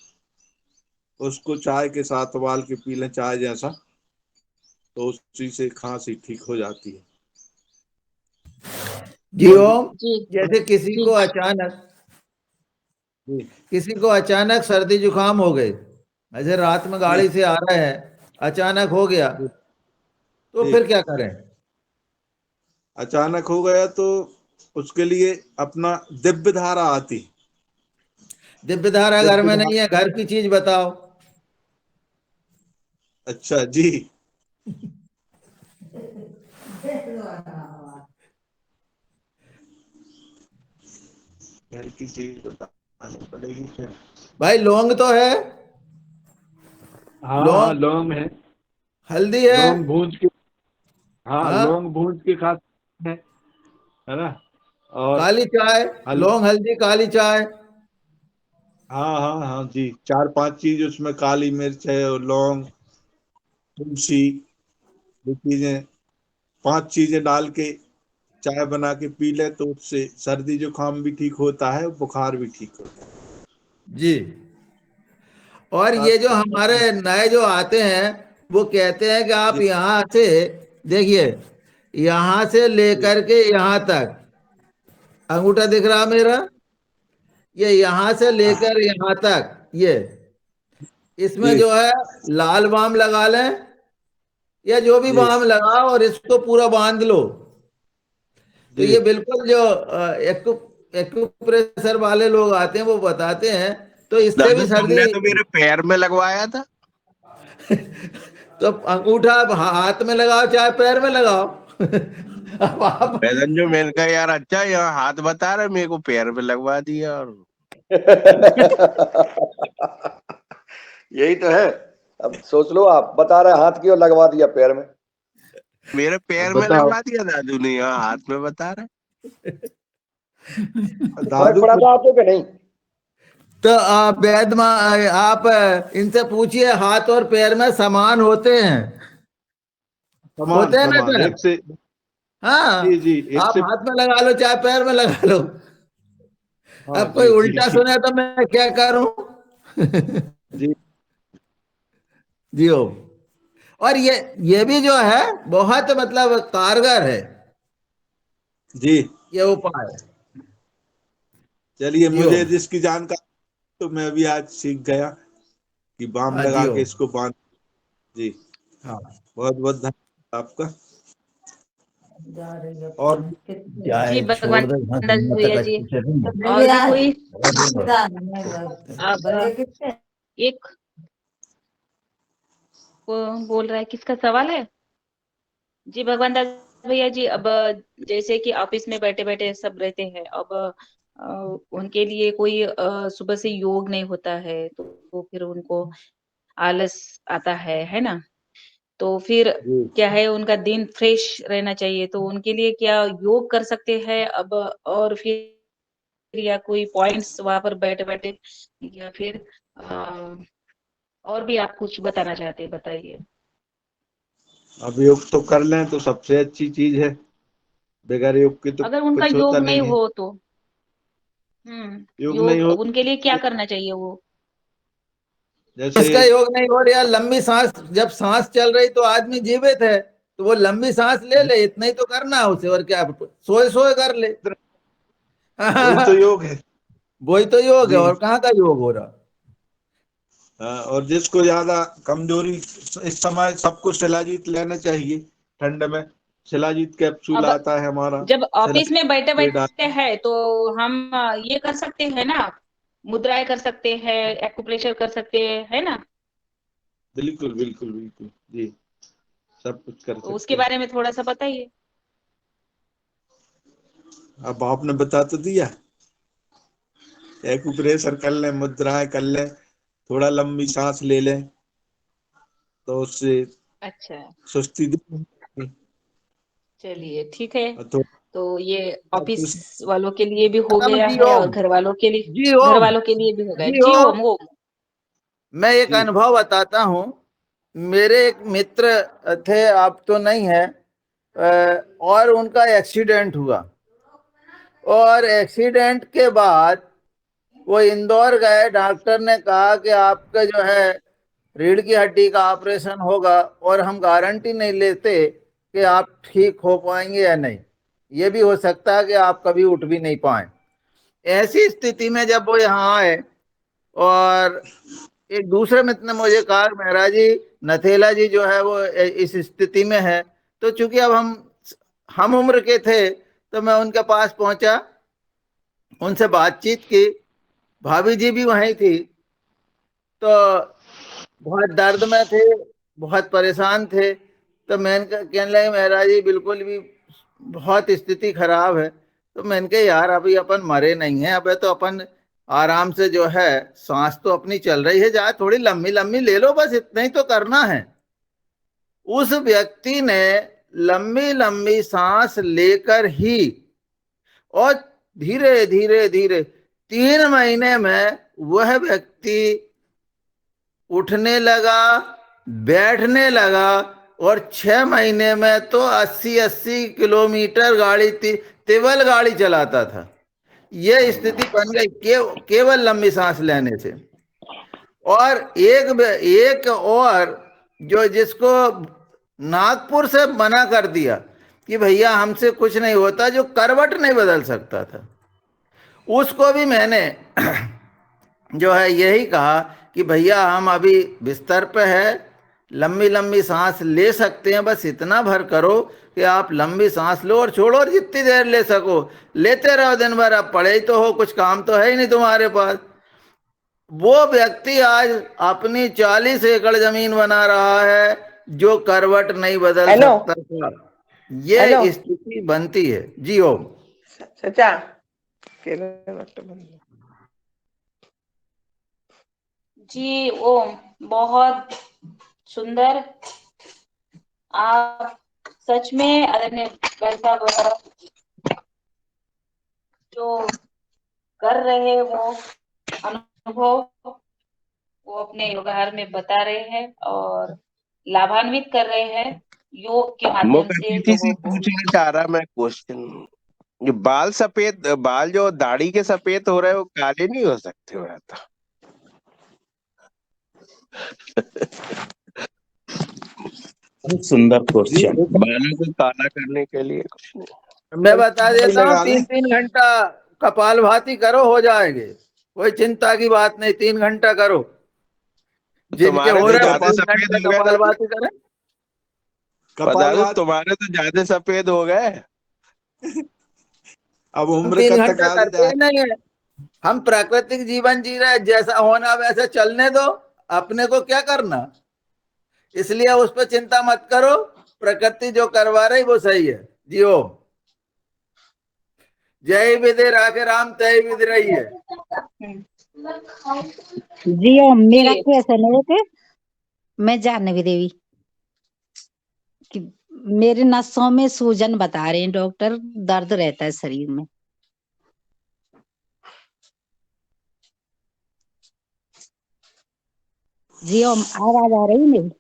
उसको चाय के साथ उबाल के पी लें, चाय जैसा, तो उसी से खांसी ठीक हो जाती है। जी और ओम, जी जैसे जी किसी को अचानक सर्दी जुकाम हो गए, ऐसे रात में गाड़ी से आ रहे हैं, अचानक हो गया, तो जी, फिर क्या करें? अचानक हो गया तो उसके लिए अपना दिव्य धारा आती। दिव्य धारा घर दिव्य में धारा, नहीं है, घर की चीज बताओ। अच्छा जी, घर की चीज बतानी पड़ेगी फिर। भाई लौंग तो है, हाँ हाँ, लौंग, लौंग है, हल्दी है, लौंग भूंज के, हाँ हाँ, लौंग भूंज के खा सकते हैं, है ना। और काली चाय, हल लौंग हल्दी काली चाय। हाँ हाँ हाँ जी, 4-5 चीज उसमें, काली मिर्च है और लौंग, तुलसी, ये चीजें, 5 चीजें डाल के चाय बना के पी ले तो उससे सर्दी जुकाम भी ठीक होता है, बुखार भी ठीक होता है। जी, और ये जो हमारे नए जो आते हैं, वो कहते हैं कि आप जी यहाँ से देखिए, यहाँ से जी लेकर के यहाँ तक, अंगूठा दिख रहा मेरा, ये यहाँ से हाँ लेकर यहाँ तक, ये इसमें जी जो है लाल बाम लगा लें या जो भी जी बाम लगाओ, और इसको पूरा बांध लो। तो जी ये बिल्कुल जो एक्यूप्रेशर वाले लोग आते हैं वो बताते हैं, तो इससे भी दादू सर्दी। तुमने तो मेरे पैर में लगवाया था। तो अंगूठा आप हाथ में लगाओ चाहे पैर में लगाओ अब आप वैसे जो मैंने कहा यार अच्छा यहाँ हाथ बता रहे, मेरे को पैर में लगवा दिया। और यही तो है। अब सोच लो, आप बता रहे हाथ की और लगवा दिया पैर में। मेरे अब पैर में बताओ लगवा दिया दादू ने, यहाँ हाथ में बता रहे। फर्क दादू पड़ा फिर था आपको कि नहीं? तो आप इनसे पूछिए, हाथ और पैर में समान होते हैं, समान होते हैं ना समान, सर? एक से, हाँ, जी जी, एक आप से, हाथ में लगा लो चाहे पैर में लगा लो। हाँ अब कोई जी जी उल्टा सुने तो मैं क्या करूं जी जी हो। और ये भी जो है बहुत मतलब कारगर है जी। ये उपाय। चलिए, जी हो, मुझे जिसकी जानकारी तो मैं भी आज सीख गया कि बाम हाँ जी लगा हो, के इसको बांध। जी, हाँ, बहुत बहुत धन्यवाद आपका। और जी जाए छोड़ भगवान दे यहाँ से, दास यहाँ तक भैया जी, अच्छे से नहीं। और भी कोई आप एक बोल रहा है, किसका सवाल है? जी भगवान दास भैया जी, अब जैसे कि ऑफिस में बैठे बैठे सब रहते हैं, अब उनके लिए कोई सुबह से योग नहीं होता है, तो फिर उनको आलस आता है ना? तो फिर जी, क्या है, उनका दिन फ्रेश रहना चाहिए, तो उनके लिए क्या योग कर सकते हैं अब? और फिर या कोई पॉइंट्स वहां पर बैठे बैठे, या फिर और भी आप कुछ बताना चाहते हैं, बताइए। अब योग तो कर लें तो सबसे अच्छी चीज है, बगैर योग के तो अगर उनका कुछ होता योग नहीं नहीं है। हो तो योग नहीं हो, उनके लिए क्या करना चाहिए वो? जैसे इसका योग नहीं हो रहा, लंबी सांस, जब सांस चल रही तो आदमी जीवित है, तो वो लंबी सांस ले ले, इतना ही तो करना है उसे, और क्या, सोए सोए कर ले। वही तो योग है वही तो योग है, जी। और कहाँ का योग हो रहा। हाँ, और जिसको ज्यादा कमजोरी, इस समय सबको शिलाजीत लेना चाहिए। ठंड में शिलाजीत कैप्सूल अब आता है हमारा, जब ऑफिस में बैठे शिलाजीत डाल। बैठे हैं तो हम ये कर सकते हैं ना, मुद्राएं कर सकते हैं, एक्यूप्रेशर कर सकते हैं, है ना? बिल्कुल बिल्कुल बिल्कुल जी, सब कुछ कर तो सकते उसके हैं। बारे में थोड़ा सा बताइए। अब आपने बता तो दिया, एक्यूप्रेशर कर लें, मुद्राएं कर लें, थोड़ा लंबी सांस ले लें, तो उससे अच्छा, सुस्ती दूर होगी। चलिए ठीक है। और तो तो ये और ऑफिस कुछ वालों के लिए भी हो गया जी है और ओम, घर वालों के लिए, जी घर ओम, वालों के लिए भी हो गया। जी जी ओम। ओम ओम। मैं एक जी अनुभव बताता हूँ। मेरे एक मित्र थे, आप तो नहीं है, और उनका एक्सीडेंट हुआ, और एक्सीडेंट के बाद वो इंदौर गए। डॉक्टर ने कहा कि आपका जो है रीढ़ की हड्डी का ऑपरेशन होगा, और हम गारंटी नहीं लेते कि आप ठीक हो पाएंगे या नहीं, ये भी हो सकता है कि आप कभी उठ भी नहीं पाए। ऐसी स्थिति में जब वो यहाँ आए, और एक दूसरे मित्र ने मुझे कहा, महाराज जी, नथेला जी जो है वो इस स्थिति में है। तो चूंकि अब हम उम्र के थे, तो मैं उनके पास पहुंचा, उनसे बातचीत की। भाभी जी भी वहीं थी। तो बहुत दर्द में थे, बहुत परेशान थे। तो मैं कहने लगे, महाराज जी बिल्कुल भी बहुत स्थिति खराब है। तो मैंने कहा, यार अभी अपन मरे नहीं है, अबे तो अपन आराम से जो है, सांस तो अपनी चल रही है, जा थोड़ी लंबी लंबी ले लो, बस इतना ही तो करना है। उस व्यक्ति ने लंबी लंबी सांस लेकर ही, और धीरे धीरे धीरे 3 महीने में वह व्यक्ति उठने लगा, बैठने लगा, और 6 महीने में तो 80-80 किलोमीटर गाड़ी, तेवल गाड़ी चलाता था। यह स्थिति बन गई केवल लंबी सांस लेने से। और एक और, जो जिसको नागपुर से मना कर दिया कि भैया हमसे कुछ नहीं होता, जो करवट नहीं बदल सकता था, उसको भी मैंने जो है यही कहा कि भैया हम अभी बिस्तर पे है, लंबी लंबी सांस ले सकते हैं, बस इतना भर करो कि आप लंबी सांस लो और छोड़ो, और जितनी देर ले सको लेते रहो दिन भर। अब पड़े ही तो हो, कुछ काम तो है ही नहीं तुम्हारे पास। वो व्यक्ति आज अपनी 40 एकड़ जमीन बना रहा है, जो करवट नहीं बदल सकता था। ये स्थिति बनती है। जी ओम। जी ओम, बहुत सुंदर। आप सच में आदरणीय वैसा जो कर रहे हैं वो अनुभव वो अपने व्यवहार में बता रहे हैं और लाभान्वित कर रहे हैं योग के वो माध्यम से अतिथि से लोगों को। पूछना चाह रहा मैं क्वेश्चन, ये बाल सफेद, बाल जो दाढ़ी के सफेद हो रहे हैं वो काले नहीं हो सकते? हो जाता बहुत सुंदर जी, क्वेश्चन। बालों को काला करने के लिए कुछ नहीं। मैं बता देता हूँ, लगा लें। 3-3 घंटा कपालभाति करो, हो जाएंगे, कोई चिंता की बात नहीं। 3 घंटा करो, जिनके तुम्हारे हो तो नहीं, रहे हो ज्यादा 3 घंटे सफेद हो गए दादू। कपालभाति करें। कपाल दादू भाती, तुम्हारे तो ज्यादा सफेद हो गए। अब हम उम्र का 3 घंटा करते तकाजा है। ही नहीं है। हम प्राकृतिक जीवन जी रहे हैं, जैसा होना वैसा चलने दो, अपने को क्या करना। इसलिए उस पर चिंता मत करो, प्रकृति जो करवा रही वो सही है। जियो, जय विधि राखे राम, तय विधि रही है। जी ओम। मेरा जी क्वेश्चन है कि मैं जानवी देवी कि मेरे नसों में सूजन बता रहे हैं डॉक्टर, दर्द रहता है शरीर में। जी ओम, आवाज आ रही मेरी?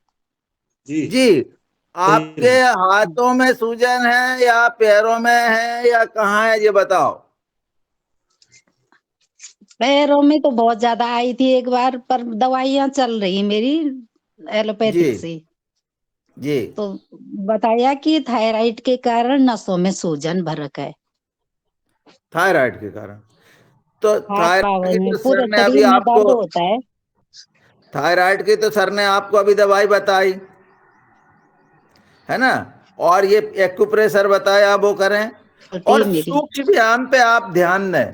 जी जी, सही आपके है। हाथों में सूजन है या पैरों में है या कहाँ है, ये बताओ। पैरों में तो बहुत ज्यादा आई थी एक बार, पर दवाइयां चल रही मेरी जी एलोपैथिक से। जी तो बताया कि थायराइड के कारण नसों में सूजन भर रखा है। थायराइड के कारण। तो हाथ थायराइड पाँव की में तो सर पूरे ने अभी शरीर में आपको दर्द होता है। थायराइड की तो सर ने आपको अभी दवाई बताई है ना, और ये एक्यूप्रेशर बताया वो करें, चलती और है मेरी। सूक्ष्म व्यायाम पे आप ध्यान दें।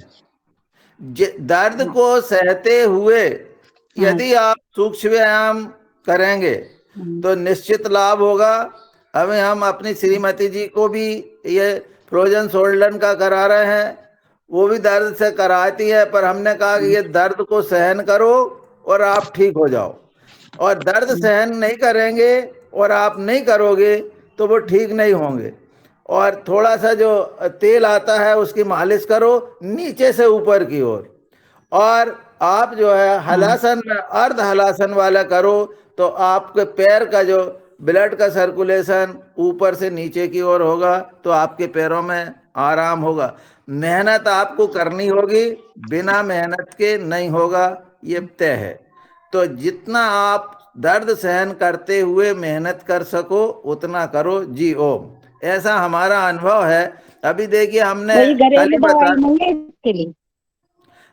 दर्द हाँ को सहते हुए हाँ यदि आप सूक्ष्म व्यायाम करेंगे हाँ, तो निश्चित लाभ होगा। अभी हम अपनी श्रीमती जी को भी ये फ्रोजन शोल्डर का करा रहे हैं, वो भी दर्द से कराती है, पर हमने कहा कि ये दर्द को सहन करो और आप ठीक हो जाओ। और दर्द सहन नहीं करेंगे और आप नहीं करोगे तो वो ठीक नहीं होंगे। और थोड़ा सा जो तेल आता है उसकी मालिश करो नीचे से ऊपर की ओर, और आप जो है हाँ, हलासन में अर्ध हलासन वाला करो, तो आपके पैर का जो ब्लड का सर्कुलेशन ऊपर से नीचे की ओर होगा, तो आपके पैरों में आराम होगा। मेहनत आपको करनी होगी, बिना मेहनत के नहीं होगा, ये तय है। तो जितना आप दर्द सहन करते हुए मेहनत कर सको उतना करो। जी ओम, ऐसा हमारा अनुभव है। अभी देखिए हमने कोई कल घरेलू ही दवाई बता, नहीं है इसके लिए?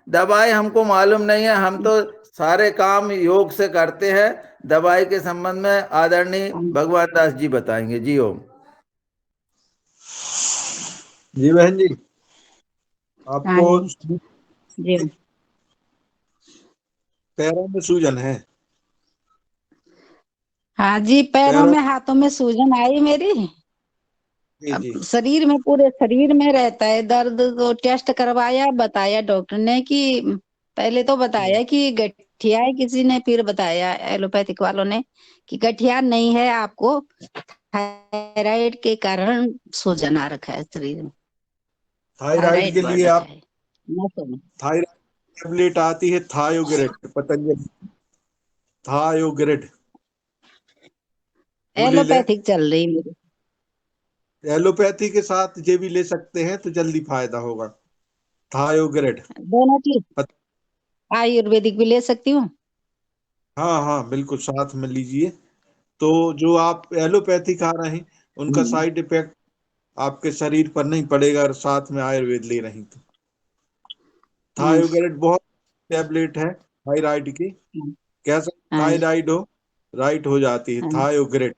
दवाई हमको मालूम नहीं है, हम तो सारे काम योग से करते हैं। दवाई के संबंध में आदरणीय हाँ भगवान दास जी बताएंगे। जी ओम। जी बहन जी, हाँ आपको जी। पैरों में सूजन है? हाँ जी, पैरों पैरों, में हाथों में सूजन आई मेरी। जी जी अब शरीर में पूरे शरीर में रहता है दर्द। तो टेस्ट करवाया, बताया डॉक्टर ने कि पहले तो बताया कि गठिया है, किसी ने फिर बताया एलोपैथिक वालों ने कि गठिया नहीं है, आपको थायराइड के कारण सूजन आ रखा है शरीर में, थायराइड थायराइड के बढ़ लिए रखा आप है नसों में। थायराइड टेबलेट आती है थायोग्रेट, पतंजलि थायोग्रेट, वो ले लें। एलोपैथिक चल रही मेरी। एलोपैथी के साथ ये भी ले सकते हैं तो जल्दी फायदा होगा। थायोग्रेट। दोनों चीज आयुर्वेदिक भी ले सकती हूँ। हाँ हाँ बिल्कुल, साथ में लीजिए। तो जो आप एलोपैथी खा रहे हैं उनका साइड इफेक्ट आपके शरीर पर नहीं पड़ेगा, और साथ में आयुर्वेद ले रही तो हाँ थायोग्रेट बहुत टेबलेट है थायराइड की। कैसा हाँ थायराइड हो राइट हो जाती है हाँ थायोग्रेट।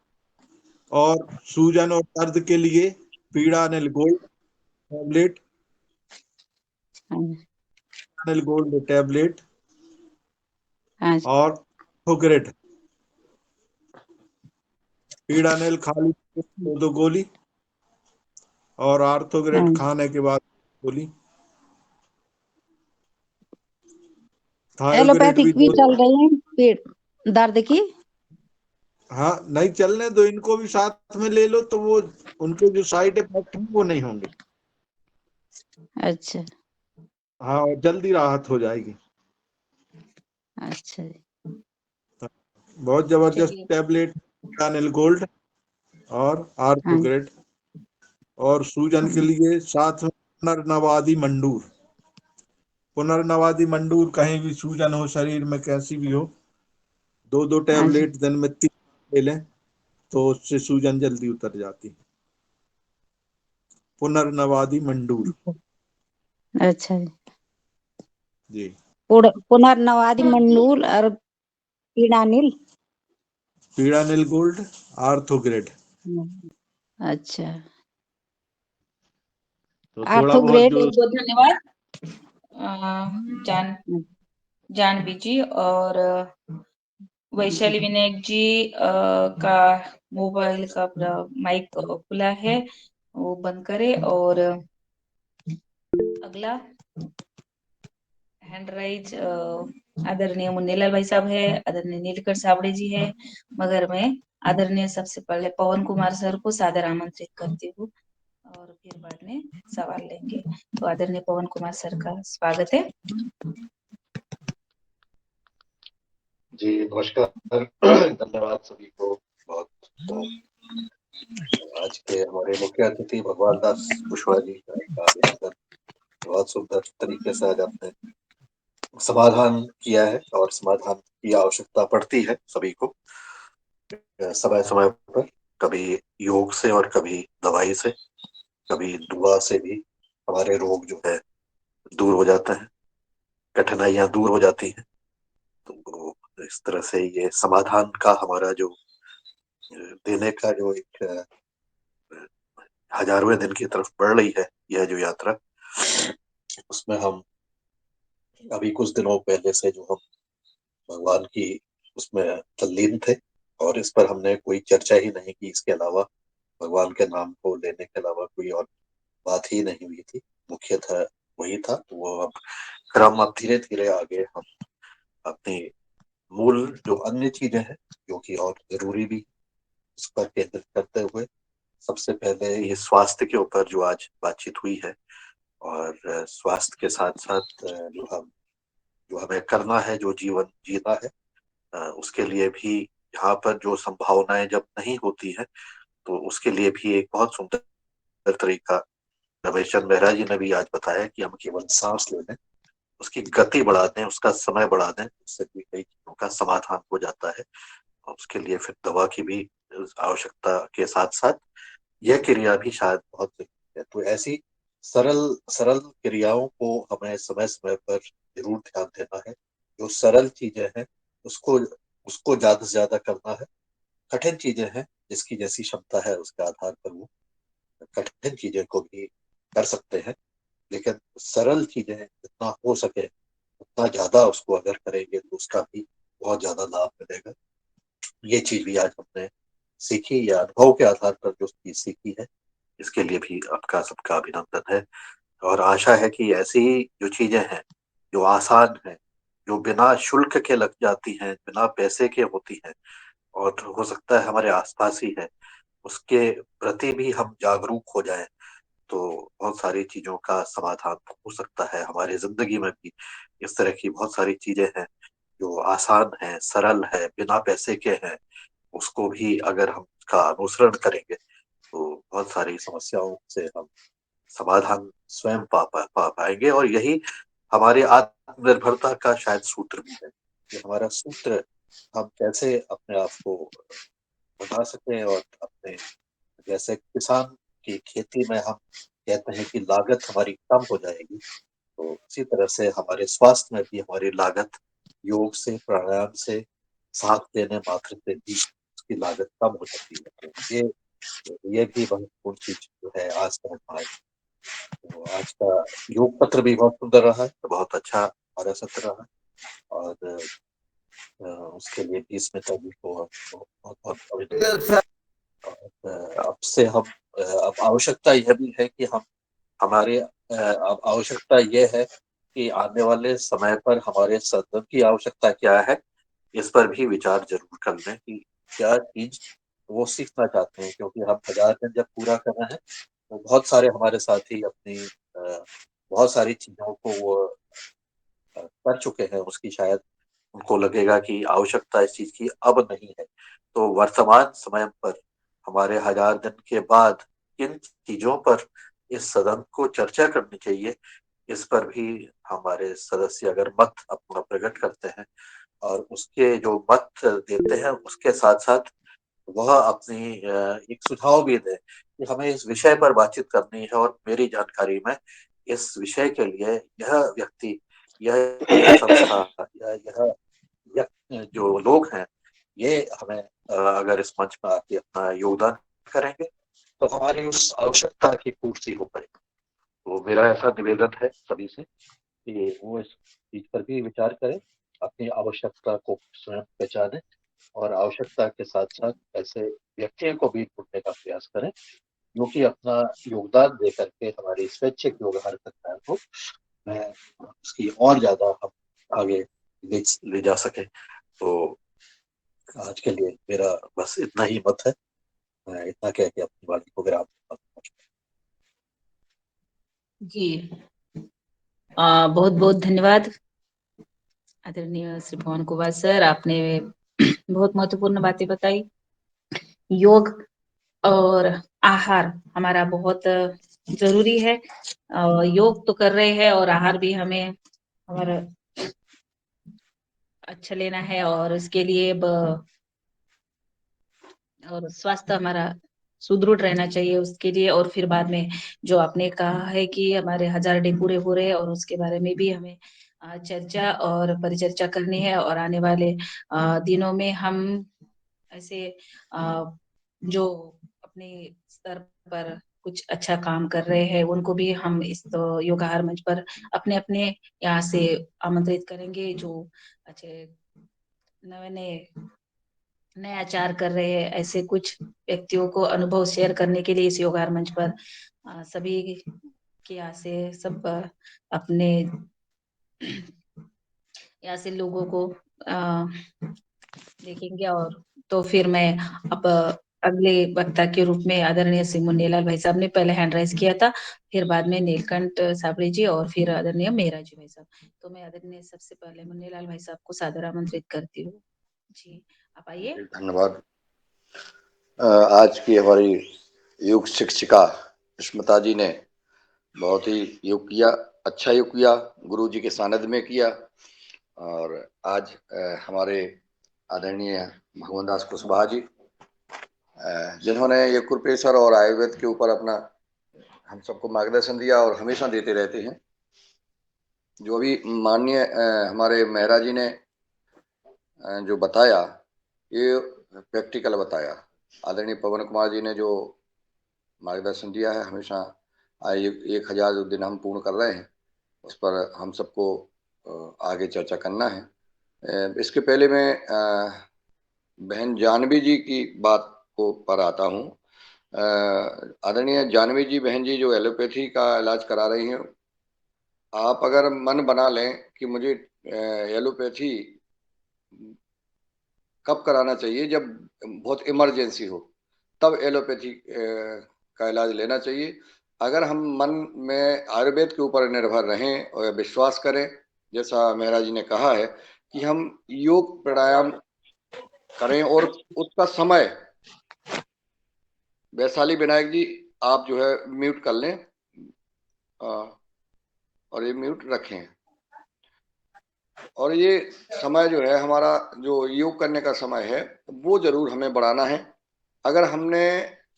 और सूजन और दर्द के लिए पीड़ानिल गोल्ड टेबलेट, हाँ पीड़ानिल गोल्ड टेबलेट हाँ और थायोग्रेट। पीड़ानिल खाली 2 गोली और आर्थोग्रेट हाँ। खाने के बाद गोली। थायोग्रेट भी एलोपैथिक भी 2। चल रही है पेट दर्द की। हाँ नहीं चलने दो, इनको भी साथ में ले लो तो वो उनके जो साइड इफेक्ट हैं वो नहीं होंगे। अच्छा हाँ, और जल्दी राहत हो जाएगी। अच्छा जी। बहुत जबरदस्त चलिए। टैबलेट पीड़ानिल गोल्ड और हाँ आर्थोग्रेट। और सूजन के हाँ लिए साथ में पुनर्नवादी मंडूर। पुनर्नवादी मंडूर, कहीं भी सूजन हो शरीर में कैसी भी हो, 2 हाँ जी। टैबलेट दिन में 3 ले लें तो उससे सूजन जल्दी उतर जाती है। पुनर्नवादी मंडूर। अच्छा जी। जी। पुनर्नवादी मंडूल और पीड़ानिल। पीड़ानिल गोल्ड, आर्थोग्रेड। अच्छा, तो थोड़ा बहुत आर्थोग्रेड। जो बहुत बहुत धन्यवाद जान जानवी जी। और वैशाली विनायक जी का मोबाइल का पूरा माइक खुला है, वो बंद करे। और अगला हैंड राइज आदरणीय मुन्नीलाल भाई साहब है, आदरणीय नीलकंठ सावड़े जी है, मगर मैं आदरणीय सबसे पहले पवन कुमार सर को सादर आमंत्रित करती हूँ और फिर बाद में सवाल लेंगे। तो आदरणीय पवन कुमार सर का स्वागत है। जी नमस्कार। धन्यवाद सभी को बहुत बहुत। आज के हमारे मुख्य अतिथि भगवान दास कुशवाहा जी का एक आदेश पर बहुत सुंदर तरीके से आज आपने समाधान किया है और समाधान की आवश्यकता पड़ती है सभी को समय समय पर, कभी योग से और कभी दवाई से, कभी दुआ से भी हमारे रोग जो है दूर हो जाते हैं, कठिनाइयां दूर हो जाती हैं। तो इस तरह से ये समाधान का हमारा जो देने का जो एक हजारवें दिन की तरफ बढ़ रही है यह जो यात्रा, उसमें हम अभी कुछ दिनों पहले से जो हम भगवान की उसमें तल्लीन थे, और इस पर हमने कोई चर्चा ही नहीं की, इसके अलावा भगवान के नाम को लेने के अलावा कोई और बात ही नहीं हुई थी, मुख्यतः वही था। तो वो अब क्रम अब धीरे धीरे आगे हम अपनी मूल जो अन्य चीजें हैं जो कि और जरूरी भी, उस पर केंद्रित करते हुए सबसे पहले ये स्वास्थ्य के ऊपर जो आज बातचीत हुई है, और स्वास्थ्य के साथ साथ जो हमें करना है, जो जीवन जीना है, उसके लिए भी यहाँ पर जो संभावनाएं जब नहीं होती है, तो उसके लिए भी एक बहुत सुंदर तरीका रमेश चंद्र मेहरा जी ने भी आज बताया कि हम केवल सांस ले लें, उसकी गति बढ़ा दें, उसका समय बढ़ा दें, उससे भी कई चीजों का समाधान हो जाता है। और उसके लिए फिर दवा की भी आवश्यकता के साथ साथ यह क्रिया भी शायद बहुत जरूरी है। तो ऐसी सरल सरल क्रियाओं को हमें समय समय पर जरूर ध्यान देना है। जो सरल चीजें हैं उसको उसको ज्यादा से ज्यादा करना है। कठिन चीजें हैं जिसकी जैसी क्षमता है उसके आधार पर वो कठिन चीजें को भी कर सकते हैं, लेकिन सरल चीजें जितना हो सके उतना ज्यादा उसको अगर करेंगे तो उसका भी बहुत ज्यादा लाभ मिलेगा। ये चीज भी आज हमने सीखी, या अनुभव के आधार पर जो चीज सीखी है, इसके लिए भी आपका सबका अभिनंदन है। और आशा है कि ऐसी जो चीजें हैं जो आसान है, जो बिना शुल्क के लग जाती हैं, बिना पैसे के होती हैं, और हो सकता है हमारे आसपास ही है, उसके प्रति भी हम जागरूक हो जाएं तो बहुत सारी चीजों का समाधान हो सकता है। हमारी जिंदगी में भी इस तरह की बहुत सारी चीजें हैं जो आसान है, सरल है, बिना पैसे के हैं, उसको भी अगर हम उसका अनुसरण करेंगे तो बहुत सारी समस्याओं से हम समाधान स्वयं पा पाएंगे। और यही हमारे आत्मनिर्भरता का शायद सूत्र भी है, कि हमारा सूत्र हम कैसे अपने आप को बना सकें, और अपने जैसे किसान की खेती में हम कहते हैं कि लागत हमारी कम हो जाएगी, तो इसी तरह से हमारे स्वास्थ्य में भी हमारी लागत योग से, प्राणायाम से, सांस लेने मात्र से भी उसकी लागत कम हो जाती है। तो ये भी महत्वपूर्ण चीज जो है आज का हमारा। तो आज का योग पत्र भी बहुत सुंदर रहा है, तो बहुत अच्छा हमारा सत्र रहा, और उसके लिए भी स्मिता जी को बहुत बहुत अभिनंदन। अब से हम अब आवश्यकता यह भी है कि हम हमारे अब आवश्यकता यह है कि आने वाले समय पर हमारे सदन की आवश्यकता क्या है, इस पर भी विचार जरूर कर लें कि क्या चीज वो सीखना चाहते हैं। क्योंकि हम 1000 दिन जब पूरा करना है तो बहुत सारे हमारे साथी अपनी बहुत सारी चीजों को वो कर चुके हैं, उसकी शायद उनको लगेगा कि आवश्यकता इस चीज की अब नहीं है। तो वर्तमान समय पर हमारे 1000 दिन के बाद किन चीजों पर इस सदन को चर्चा करनी चाहिए, इस पर भी हमारे सदस्य अगर मत अपना प्रकट करते हैं और उसके जो मत देते हैं उसके साथ साथ वह अपनी एक सुझाव भी दें कि हमें इस विषय पर बातचीत करनी है, और मेरी जानकारी में इस विषय के लिए यह व्यक्ति, यह संस्था, यह जो लोग हैं, ये हमें अगर इस मंच पर आके अपना योगदान करेंगे तो हमारी उस आवश्यकता की पूर्ति हो पाएगी। तो मेरा ऐसा निवेदन है सभी से कि वो इस चीज पर भी विचार करें, अपनी आवश्यकता को स्वयं पहचाने, और आवश्यकता के साथ साथ ऐसे व्यक्तियों को भी ढूंढने का प्रयास करें जो कि अपना योगदान दे करके हमारी स्वैच्छिक योग हरकत को उसकी और ज्यादा हम आगे ले जा सके। तो आज के लिए मेरा बस इतना ही मत है। मैं इतना कह के अपनी बात को विराम देता हूं। जी बहुत बहुत धन्यवाद आदरणीय श्री पवन कुमार सर, आपने बहुत महत्वपूर्ण बातें बताई। योग और आहार हमारा बहुत जरूरी है। योग तो कर रहे हैं और आहार भी हमें हमारा अच्छा लेना है, और उसके लिए और स्वास्थ्य हमारा सुदृढ़ रहना चाहिए उसके लिए। और फिर बाद में जो आपने कहा है कि हमारे 1000 डे पूरे हो रहे हैं, और उसके बारे में भी हमें चर्चा और परिचर्चा करनी है। और आने वाले दिनों में हम ऐसे जो अपने स्तर पर कुछ अच्छा काम कर रहे हैं उनको भी हम इस योगाहार मंच पर अपने अपने यहाँ से आमंत्रित करेंगे, जो अच्छे नए नए आचार कर रहे हैं, ऐसे कुछ व्यक्तियों को अनुभव शेयर करने के लिए इस योगाहार मंच पर सभी के यहाँ से सब अपने यहाँ से लोगों को देखेंगे। और तो फिर मैं अब अगले वक्ता के रूप में आदरणीय श्री मुन्नीलाल भाई साहब ने पहले हैंड राइज किया था, फिर बाद में नीलकंठ साबड़े जी, और फिर आदरणीय मेहरा जी भाई साहब। तो मैं आदरणीय सबसे पहले मुन्नीलाल भाई साहब को सादर आमंत्रित करती हूँ। जी आप आइए। धन्यवाद। आज की हमारी योग शिक्षिका स्मिता जी ने बहुत ही योग किया, अच्छा योग किया, गुरु जी के सानिध्य में किया। और आज हमारे आदरणीय भगवान दास कुशवाहा जी, जिन्होंने योग और आयुर्वेद के ऊपर अपना हम सबको मार्गदर्शन दिया और हमेशा देते रहते हैं। जो भी माननीय हमारे मेहरा जी ने जो बताया, ये प्रैक्टिकल बताया। आदरणीय पवन कुमार जी ने जो मार्गदर्शन दिया है, हमेशा 1000 जो दिन हम पूर्ण कर रहे हैं, उस पर हम सबको आगे चर्चा करना है। इसके पहले मैं बहन जानवी जी की बात को पर आता हूँ। आदरणीय जानवी जी बहन जी जो एलोपैथी का इलाज करा रही हैं, आप अगर मन बना लें कि मुझे एलोपैथी कब कराना चाहिए, जब बहुत इमरजेंसी हो, तब एलोपैथी का इलाज लेना चाहिए। अगर हम मन में आयुर्वेद के ऊपर निर्भर रहें और विश्वास करें, जैसा मेहरा जी ने कहा है कि हम योग प्राणायाम करें, और उसका समय, वैशाली विनायक जी आप जो है म्यूट कर लें और ये म्यूट रखें। और ये समय जो है हमारा, जो योग करने का समय है, वो जरूर हमें बढ़ाना है। अगर हमने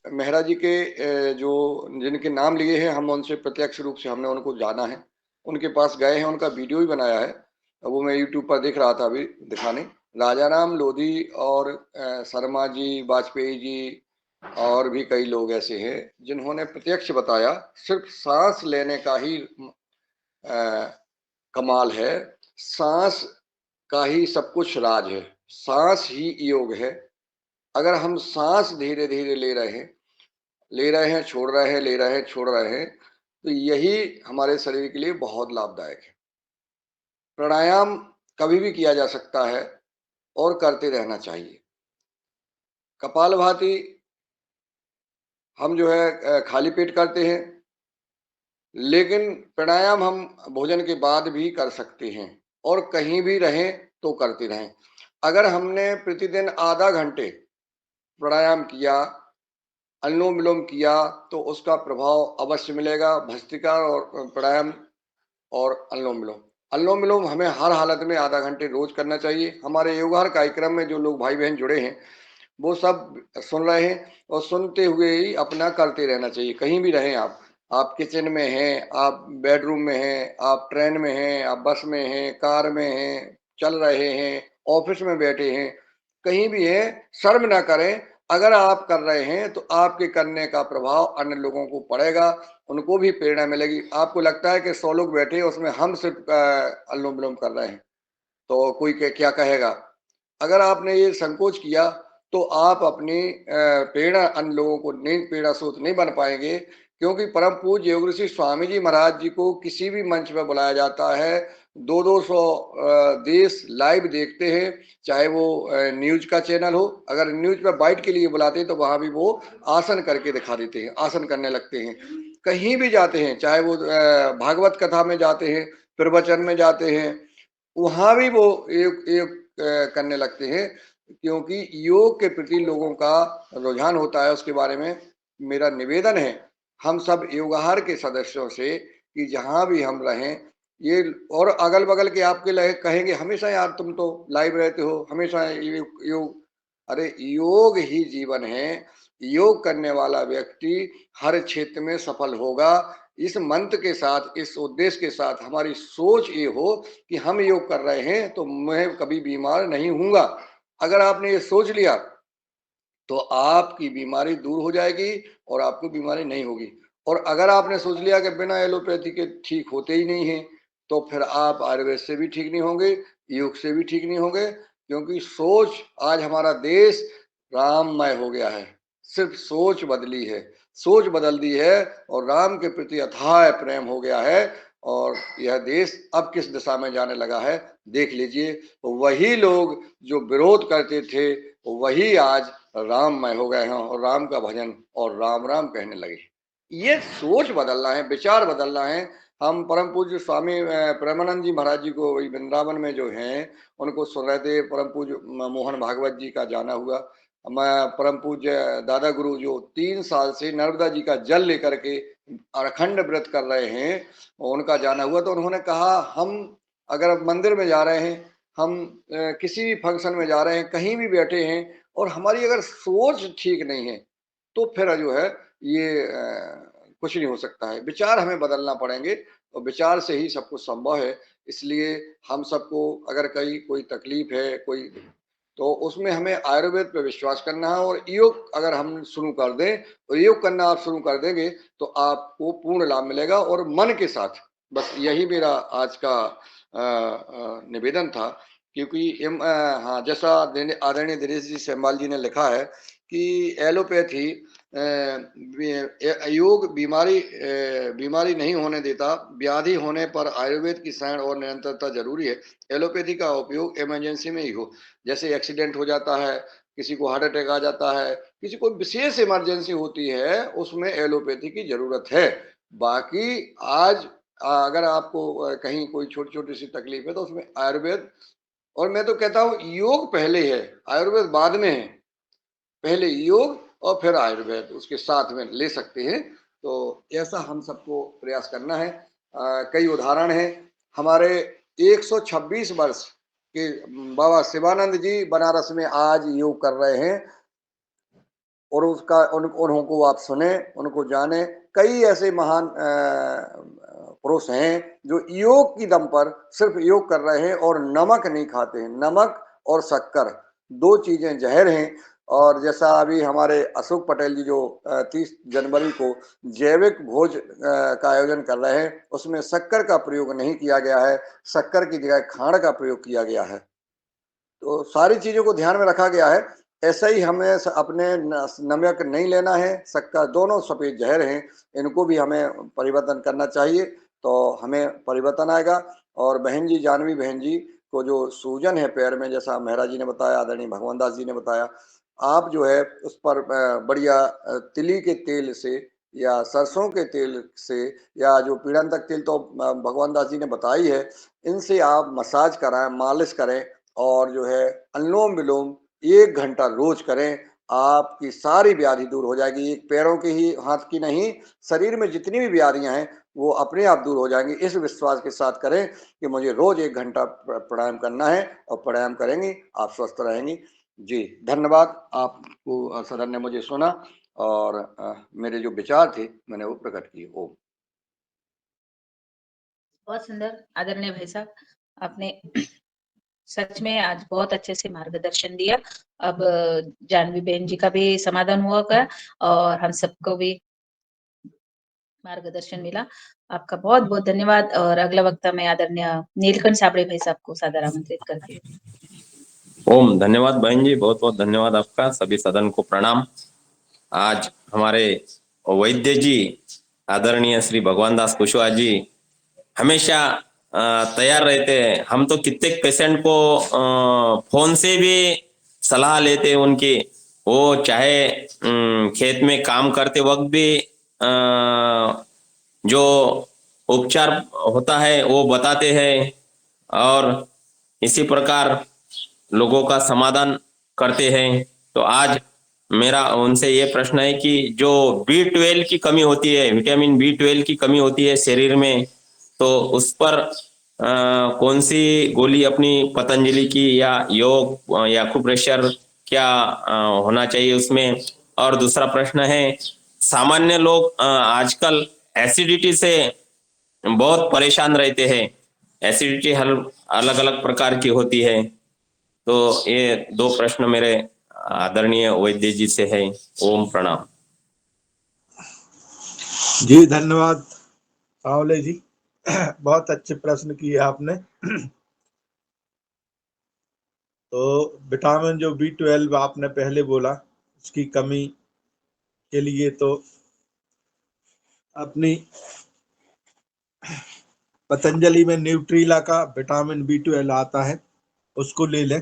मेहरा जी के जो जिनके नाम लिए हैं, हम उनसे प्रत्यक्ष रूप से हमने उनको जाना है, उनके पास गए हैं, उनका वीडियो भी बनाया है, वो मैं यूट्यूब पर देख रहा था अभी, दिखाने। राजाराम लोधी और शर्मा जी, वाजपेयी जी, और भी कई लोग ऐसे हैं जिन्होंने प्रत्यक्ष बताया, सिर्फ सांस लेने का ही कमाल है, सांस का ही सब कुछ राज है, सांस ही योग है। अगर हम सांस धीरे धीरे ले रहे हैं, छोड़ रहे हैं, ले रहे हैं, छोड़ रहे हैं, तो यही हमारे शरीर के लिए बहुत लाभदायक है। प्राणायाम कभी भी किया जा सकता है और करते रहना चाहिए। कपालभाति हम जो है खाली पेट करते हैं, लेकिन प्राणायाम हम भोजन के बाद भी कर सकते हैं, और कहीं भी रहें तो करते रहें। अगर हमने प्रतिदिन आधा घंटे प्राणायाम किया, अनुलोम विलोम किया, तो उसका प्रभाव अवश्य मिलेगा। भस्त्रिका और प्राणायाम और अनुलोम विलोम हमें हर हालत में आधा घंटे रोज करना चाहिए। हमारे योगाहार कार्यक्रम में जो लोग भाई बहन जुड़े हैं, वो सब सुन रहे हैं, और सुनते हुए ही अपना करते रहना चाहिए। कहीं भी रहें आप किचन में हैं, आप बेडरूम में हैं, आप ट्रेन में हैं, आप बस में हैं, कार में हैं, चल रहे हैं, ऑफिस में बैठे हैं, कहीं भी हैं, शर्म ना करें। अगर आप कर रहे हैं तो आपके करने का प्रभाव अन्य लोगों को पड़ेगा, उनको भी प्रेरणा मिलेगी। आपको लगता है कि 100 लोग बैठे, उसमें हम सिर्फ अनुलोम विलोम कर रहे हैं, तो कोई क्या कहेगा। अगर आपने ये संकोच किया, तो आप अपनी प्रेरणा अन्य लोगों को नहीं, प्रेरणा स्रोत नहीं बन पाएंगे। क्योंकि परम पूज्य योग ऋषि स्वामी जी महाराज जी को किसी भी मंच पर बुलाया जाता है, 200 देश लाइव देखते हैं, चाहे वो न्यूज का चैनल हो। अगर न्यूज पर बाइट के लिए बुलाते हैं तो वहां भी वो आसन करके दिखा देते हैं, आसन करने लगते हैं। कहीं भी जाते हैं, चाहे वो भागवत कथा में जाते हैं, प्रवचन में जाते हैं, वहां भी वो एक करने लगते हैं, क्योंकि योग के प्रति लोगों का रुझान होता है। उसके बारे में मेरा निवेदन है हम सब योगाहार के सदस्यों से कि जहां भी हम रहें, ये और अगल बगल के आपके लगे कहेंगे हमेशा यार तुम तो लाइव रहते हो, हमेशा योग। अरे योग ही जीवन है। योग करने वाला व्यक्ति हर क्षेत्र में सफल होगा। इस मंत्र के साथ, इस उद्देश्य के साथ हमारी सोच ये हो कि हम योग कर रहे हैं तो मैं कभी बीमार नहीं हूंगा। अगर आपने ये सोच लिया तो आपकी बीमारी दूर हो जाएगी और आपको बीमारी नहीं होगी। और अगर आपने सोच लिया कि बिना एलोपैथी के ठीक होते ही नहीं है, तो फिर आप आयुर्वेद से भी ठीक नहीं होंगे, योग से भी ठीक नहीं होंगे, क्योंकि सोच, आज हमारा देश राममय हो गया है। सिर्फ सोच बदली है, सोच बदल दी है और राम के प्रति अथाह प्रेम हो गया है। और यह देश अब किस दिशा में जाने लगा है देख लीजिए। वही लोग जो विरोध करते थे वही आज राममय हो गए हैं और राम का भजन और राम राम कहने लगे। ये सोच बदलना है, विचार बदलना है। हम परम पूज्य स्वामी प्रेमानंद जी महाराज जी को वृंदावन में जो हैं उनको सुन रहे थे। परम पूज्य मोहन भागवत जी का जाना हुआ। मैं परम पूज्य दादा गुरु जो 3 साल से नर्मदा जी का जल लेकर के अखंड व्रत कर रहे हैं, उनका जाना हुआ। तो उन्होंने कहा हम अगर मंदिर में जा रहे हैं, हम किसी भी फंक्शन में जा रहे हैं, कहीं भी बैठे हैं और हमारी अगर सोच ठीक नहीं है तो फिर जो है ये कुछ नहीं हो सकता है। विचार हमें बदलना पड़ेंगे और विचार से ही सब कुछ संभव है। इसलिए हम सबको अगर कहीं कोई तकलीफ है कोई, तो उसमें हमें आयुर्वेद पे विश्वास करना है। और योग अगर हम शुरू कर दें तो योग करना आप शुरू कर देंगे तो आपको पूर्ण लाभ मिलेगा और मन के साथ। बस यही मेरा आज का निवेदन था। क्योंकि हाँ, जैसा आदरणीय दिनेश जी सेमवाल जी ने लिखा है कि एलोपैथी योग बीमारी नहीं होने देता, व्याधि होने पर आयुर्वेद की शरण और निरंतरता जरूरी है। एलोपैथी का उपयोग इमरजेंसी में ही हो, जैसे एक्सीडेंट हो जाता है, किसी को हार्ट अटैक आ जाता है, किसी को विशेष इमरजेंसी होती है, उसमें एलोपैथी की जरूरत है। बाकी आज अगर आपको कहीं कोई छोटी छोटी सी तकलीफ है तो उसमें आयुर्वेद, और मैं तो कहता हूँ योग पहले है, आयुर्वेद बाद में है। पहले योग और फिर आयुर्वेद उसके साथ में ले सकते हैं। तो ऐसा हम सबको प्रयास करना है। कई उदाहरण हैं हमारे। 126 वर्ष के बाबा शिवानंद जी बनारस में आज योग कर रहे हैं और उसका उनको आप सुने, उनको जाने। कई ऐसे महान पुरुष हैं जो योग की दम पर सिर्फ योग कर रहे हैं और नमक नहीं खाते हैं। नमक और शक्कर 2 चीजें जहर हैं। और जैसा अभी हमारे अशोक पटेल जी जो 30 जनवरी को जैविक भोज का आयोजन कर रहे हैं, उसमें शक्कर का प्रयोग नहीं किया गया है, शक्कर की जगह खांड का प्रयोग किया गया है। तो सारी चीजों को ध्यान में रखा गया है। ऐसा ही हमें अपने नमक नहीं लेना है, शक्कर, दोनों सफेद जहर हैं, इनको भी हमें परिवर्तन करना चाहिए तो हमें परिवर्तन आएगा। और बहन जी, जानवी बहन जी को जो सूजन है पैर में, जैसा मेहरा जी ने बताया, आदरणीय भगवान दास जी ने बताया, आप जो है उस पर बढ़िया तिली के तेल से या सरसों के तेल से या जो पीड़ांतक तेल तो भगवान दास जी ने बताई है, इनसे आप मसाज कराएं, मालिश करें और जो है अनुलोम विलोम 1 घंटा रोज करें। आपकी सारी व्याधि दूर हो जाएगी। एक पैरों की ही, हाथ की नहीं, शरीर में जितनी भी व्याधियां हैं वो अपने आप दूर हो जाएंगी। इस विश्वास के साथ करें कि मुझे रोज 1 घंटा प्राणायाम करना है और प्राणायाम करेंगी, आप स्वस्थ रहेंगी। जी धन्यवाद। आपको सदन ने मुझे सुना और मेरे जो विचार थे मैंने वो प्रकट किए। ओम। बहुत सुंदर आदरणीय भाई साहब, आपने सच में आज बहुत अच्छे से मार्गदर्शन दिया। अब जानवी बहन जी का भी समाधान हुआ होगा और हम सबको भी मार्गदर्शन मिला। आपका बहुत बहुत धन्यवाद। और अगला वक्ता मैं आदरणीय नीलकंठ साबड़े भाई साहब को सादर आमंत्रित करती हूँ। ओम। धन्यवाद बहन जी, बहुत बहुत धन्यवाद आपका। सभी सदन को प्रणाम। आज हमारे वैद्य जी आदरणीय श्री भगवान दास कुशवाहा जी हमेशा तैयार रहते हैं। हम तो कितने पेशेंट को फोन से भी सलाह लेते हैं उनकी। वो चाहे खेत में काम करते वक्त भी जो उपचार होता है वो बताते हैं और इसी प्रकार लोगों का समाधान करते हैं। तो आज मेरा उनसे ये प्रश्न है कि जो B12 की कमी होती है, विटामिन B12 की कमी होती है शरीर में, तो उस पर कौन सी गोली अपनी पतंजलि की या योग या एक्यूप्रेशर क्या होना चाहिए उसमें। और दूसरा प्रश्न है, सामान्य लोग आजकल एसिडिटी से बहुत परेशान रहते हैं। एसिडिटी हर अलग अलग प्रकार की होती है। तो ये दो प्रश्न मेरे आदरणीय वैद्य जी से है। ओम प्रणाम। जी धन्यवाद सावले जी, बहुत अच्छे प्रश्न किए आपने। तो विटामिन जो B12 आपने पहले बोला, उसकी कमी के लिए तो अपनी पतंजलि में न्यूट्रीला का विटामिन B12 आता है, उसको ले लें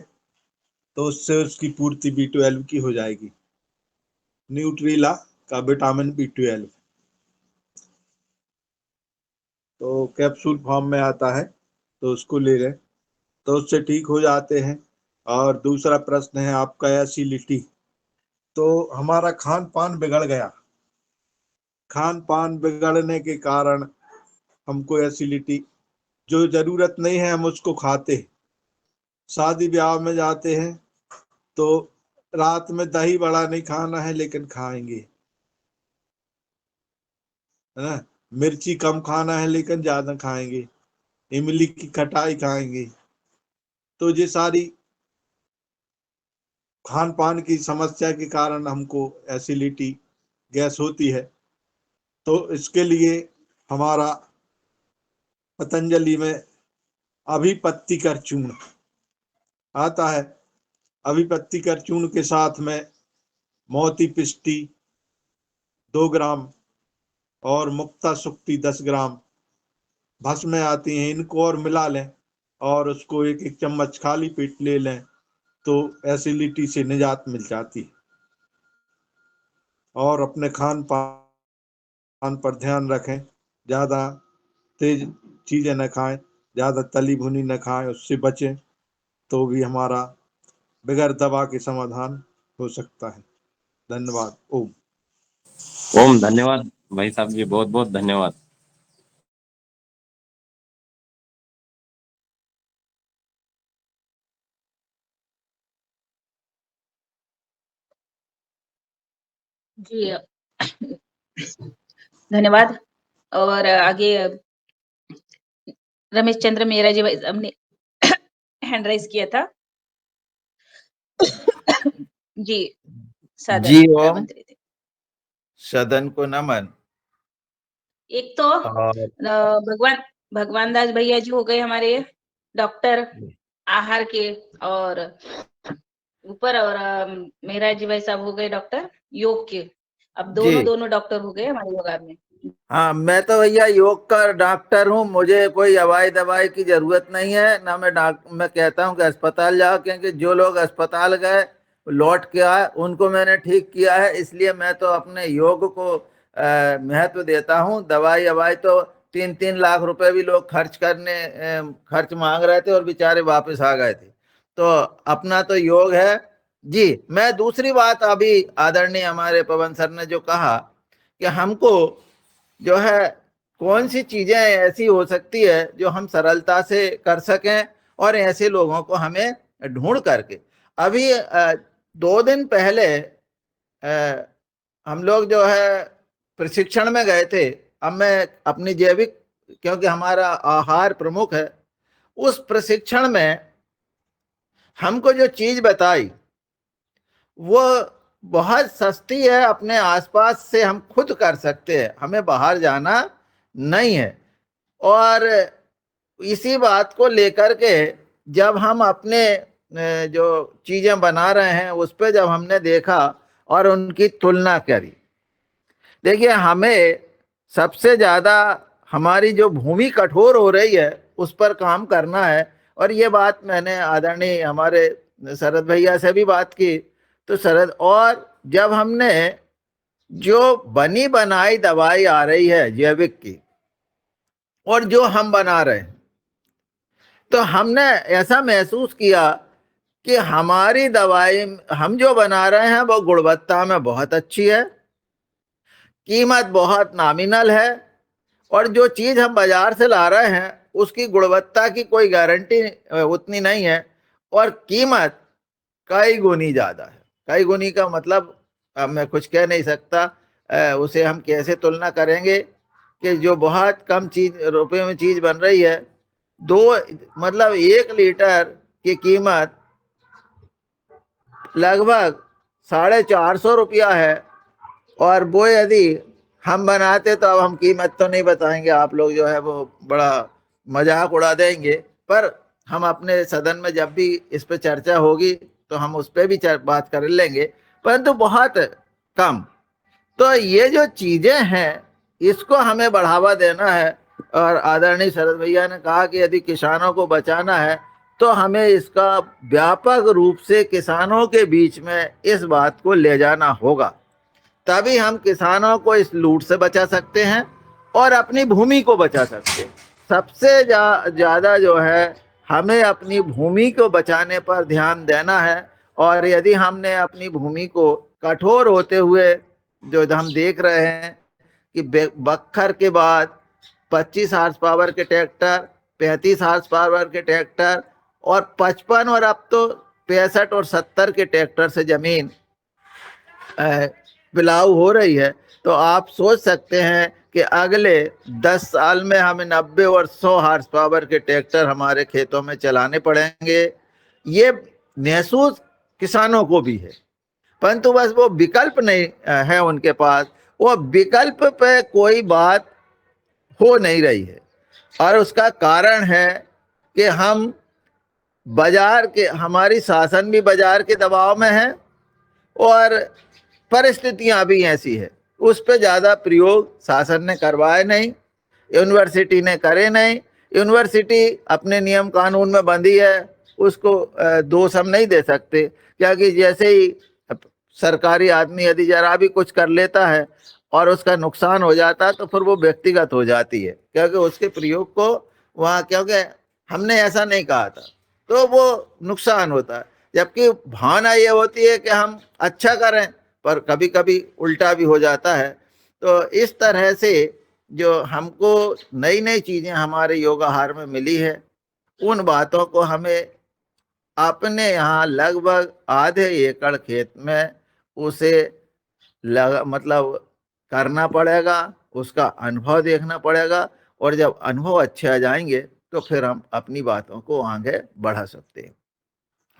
तो उससे उसकी पूर्ति B12 की हो जाएगी। न्यूट्रीला का विटामिन B12 तो कैप्सूल फॉर्म में आता है, तो उसको ले लें तो उससे ठीक हो जाते हैं। और दूसरा प्रश्न है आपका एसिडिटी। तो हमारा खान पान बिगड़ गया, खान पान बिगड़ने के कारण हमको एसिडिटी, जो जरूरत नहीं है हम उसको खाते हैं। शादी ब्याह में जाते हैं तो रात में दही बड़ा नहीं खाना है लेकिन खाएंगे, है ना। मिर्ची कम खाना है लेकिन ज्यादा खाएंगे, इमली की खटाई खाएंगे। तो ये सारी खान पान की समस्या के कारण हमको एसिडिटी गैस होती है। तो इसके लिए हमारा पतंजलि में अभिपत्तिकर चूर्ण आता है। अभिपत्तिकर चूर्ण के साथ में मोती पिष्टी 2 ग्राम और मुक्ता सुक्ति 10 ग्राम भस्म आती हैं, इनको और मिला लें और उसको एक एक चम्मच खाली पेट ले लें तो एसिडिटी से निजात मिल जाती है। और अपने खान पान पर ध्यान रखें, ज़्यादा तेज चीज़ें न खाएं, ज़्यादा तली भुनी न खाएं, उससे बचें तो भी हमारा बगैर दवा के समाधान हो सकता है। धन्यवाद। ओम। ओम धन्यवाद भाई साहब जी, बहुत बहुत धन्यवाद। जी धन्यवाद। और आगे रमेश चंद्र मेहरा जी भाई साहब ने हैंड राइज किया था। जी सादर जी ओम, आमंत्रित है। सदन को नमन। एक तो और भगवान दास भैया जी हो गए हमारे डॉक्टर आहार के, और ऊपर, और मेहरा जी भाई साहब हो गए डॉक्टर योग के। अब जी दोनों डॉक्टर हो गए हमारे योगा में। हाँ, मैं तो भैया योग का डॉक्टर हूँ, मुझे कोई दवाई दवाई की जरूरत नहीं है ना। मैं कहता हूँ कि अस्पताल जाओ, क्योंकि जो लोग अस्पताल गए लौट के आए उनको मैंने ठीक किया है। इसलिए मैं तो अपने योग को महत्व देता हूँ। दवाई ववाई तो 3-3 लाख रुपए भी लोग खर्च मांग रहे थे और बेचारे वापस आ गए थे। तो अपना तो योग है जी। मैं दूसरी बात, अभी आदरणीय हमारे पवन सर ने जो कहा कि हमको जो है कौन सी चीजें ऐसी हो सकती है जो हम सरलता से कर सकें, और ऐसे लोगों को हमें ढूंढ करके। अभी 2 दिन पहले हम लोग जो है प्रशिक्षण में गए थे। अब मैं अपनी जैविक, क्योंकि हमारा आहार प्रमुख है, उस प्रशिक्षण में हमको जो चीज बताई वो बहुत सस्ती है, अपने आसपास से हम खुद कर सकते हैं, हमें बाहर जाना नहीं है। और इसी बात को लेकर के जब हम अपने जो चीजें बना रहे हैं उस पर जब हमने देखा और उनकी तुलना करी, देखिए हमें सबसे ज्यादा हमारी जो भूमि कठोर हो रही है उस पर काम करना है। और ये बात मैंने आदरणीय हमारे शरद भैया से भी बात की। तो शरद, और जब हमने जो बनी बनाई दवाई आ रही है जैविक की और जो हम बना रहे हैं, तो हमने ऐसा महसूस किया कि हमारी दवाई हम जो बना रहे हैं वो गुणवत्ता में बहुत अच्छी है, कीमत बहुत नॉमिनल है, और जो चीज हम बाजार से ला रहे हैं उसकी गुणवत्ता की कोई गारंटी उतनी नहीं है, और कीमत कई गुनी ज्यादा है। कई गुनी का मतलब अब मैं कुछ कह नहीं सकता, उसे हम कैसे तुलना करेंगे कि जो बहुत कम चीज रुपए में चीज बन रही है, दो मतलब 1 लीटर की कीमत लगभग 450 रुपया है, और वो यदि हम बनाते तो अब हम कीमत तो नहीं बताएंगे, आप लोग जो है वो बड़ा मजाक उड़ा देंगे, पर हम अपने सदन में जब भी इस पे चर्चा होगी तो हम उस पर भी बात कर लेंगे, परंतु बहुत कम। तो ये जो चीजें हैं इसको हमें बढ़ावा देना है, और आदरणीय शरद भैया ने कहा कि यदि किसानों को बचाना है तो हमें इसका व्यापक रूप से किसानों के बीच में इस बात को ले जाना होगा, तभी हम किसानों को इस लूट से बचा सकते हैं और अपनी भूमि को बचा सकते हैं। सबसे ज्यादा जो है हमें अपनी भूमि को बचाने पर ध्यान देना है, और यदि हमने अपनी भूमि को कठोर होते हुए जो हम देख रहे हैं कि बखर के बाद 25 हार्स पावर के ट्रैक्टर, 35 हार्स पावर के ट्रैक्टर और 55 और अब तो 65 और 70 के ट्रैक्टर से जमीन पिलाऊ हो रही है, तो आप सोच सकते हैं कि अगले 10 साल में हमें 90 और 100 हार्स पावर के ट्रैक्टर हमारे खेतों में चलाने पड़ेंगे। ये महसूस किसानों को भी है, परंतु बस वो विकल्प नहीं है उनके पास, वो विकल्प पे कोई बात हो नहीं रही है, और उसका कारण है कि हम बाजार के, हमारी शासन भी बाजार के दबाव में है और परिस्थितियां भी ऐसी है, उस पर ज़्यादा प्रयोग शासन ने करवाए नहीं, यूनिवर्सिटी ने करे नहीं। यूनिवर्सिटी अपने नियम कानून में बंधी है, उसको दोष हम नहीं दे सकते, क्योंकि जैसे ही सरकारी आदमी यदि जरा भी कुछ कर लेता है और उसका नुकसान हो जाता है तो फिर वो व्यक्तिगत हो जाती है, क्योंकि उसके प्रयोग को वहाँ, क्योंकि हमने ऐसा नहीं कहा था, तो वो नुकसान होता है। जबकि भावना ये होती है कि हम अच्छा करें, पर कभी कभी उल्टा भी हो जाता है। तो इस तरह से जो हमको नई नई चीजें हमारे योगाहार में मिली है, उन बातों को हमें अपने यहाँ लगभग आधे एकड़ खेत में उसे मतलब करना पड़ेगा, उसका अनुभव देखना पड़ेगा, और जब अनुभव अच्छे आ जाएंगे तो फिर हम अपनी बातों को आगे बढ़ा सकते हैं।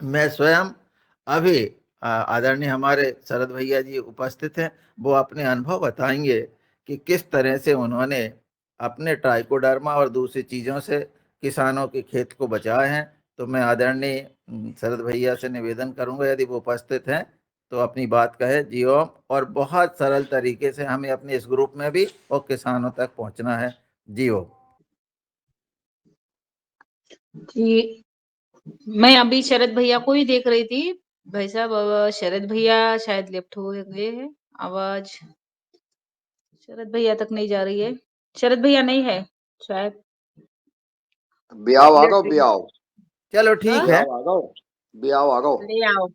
मैं स्वयं अभी आदरणीय हमारे शरद भैया जी उपस्थित हैं, वो अपने अनुभव बताएंगे कि किस तरह से उन्होंने अपने ट्राइकोडर्मा और दूसरी चीज़ों से किसानों के खेत को बचाए हैं। तो मैं आदरणीय शरद भैया से निवेदन करूंगा, यदि वो उपस्थित हैं तो अपनी बात कहे। जी ओम। और बहुत सरल तरीके से हमें अपने इस ग्रुप में भी और किसानों तक पहुंचना है। जी ओम। जी, मैं अभी शरद भैया को ही देख रही थी। भाई साहब, अब शरद भैया शायद लेफ्ट हो गए हैं। आवाज शरद भैया तक नहीं जा रही है। शरद भैया नहीं है शायद। ब्याव आ गो, ब्याव। चलो ठीक है, ब्याव आ गो, ब्याव आ गो। ले आओ।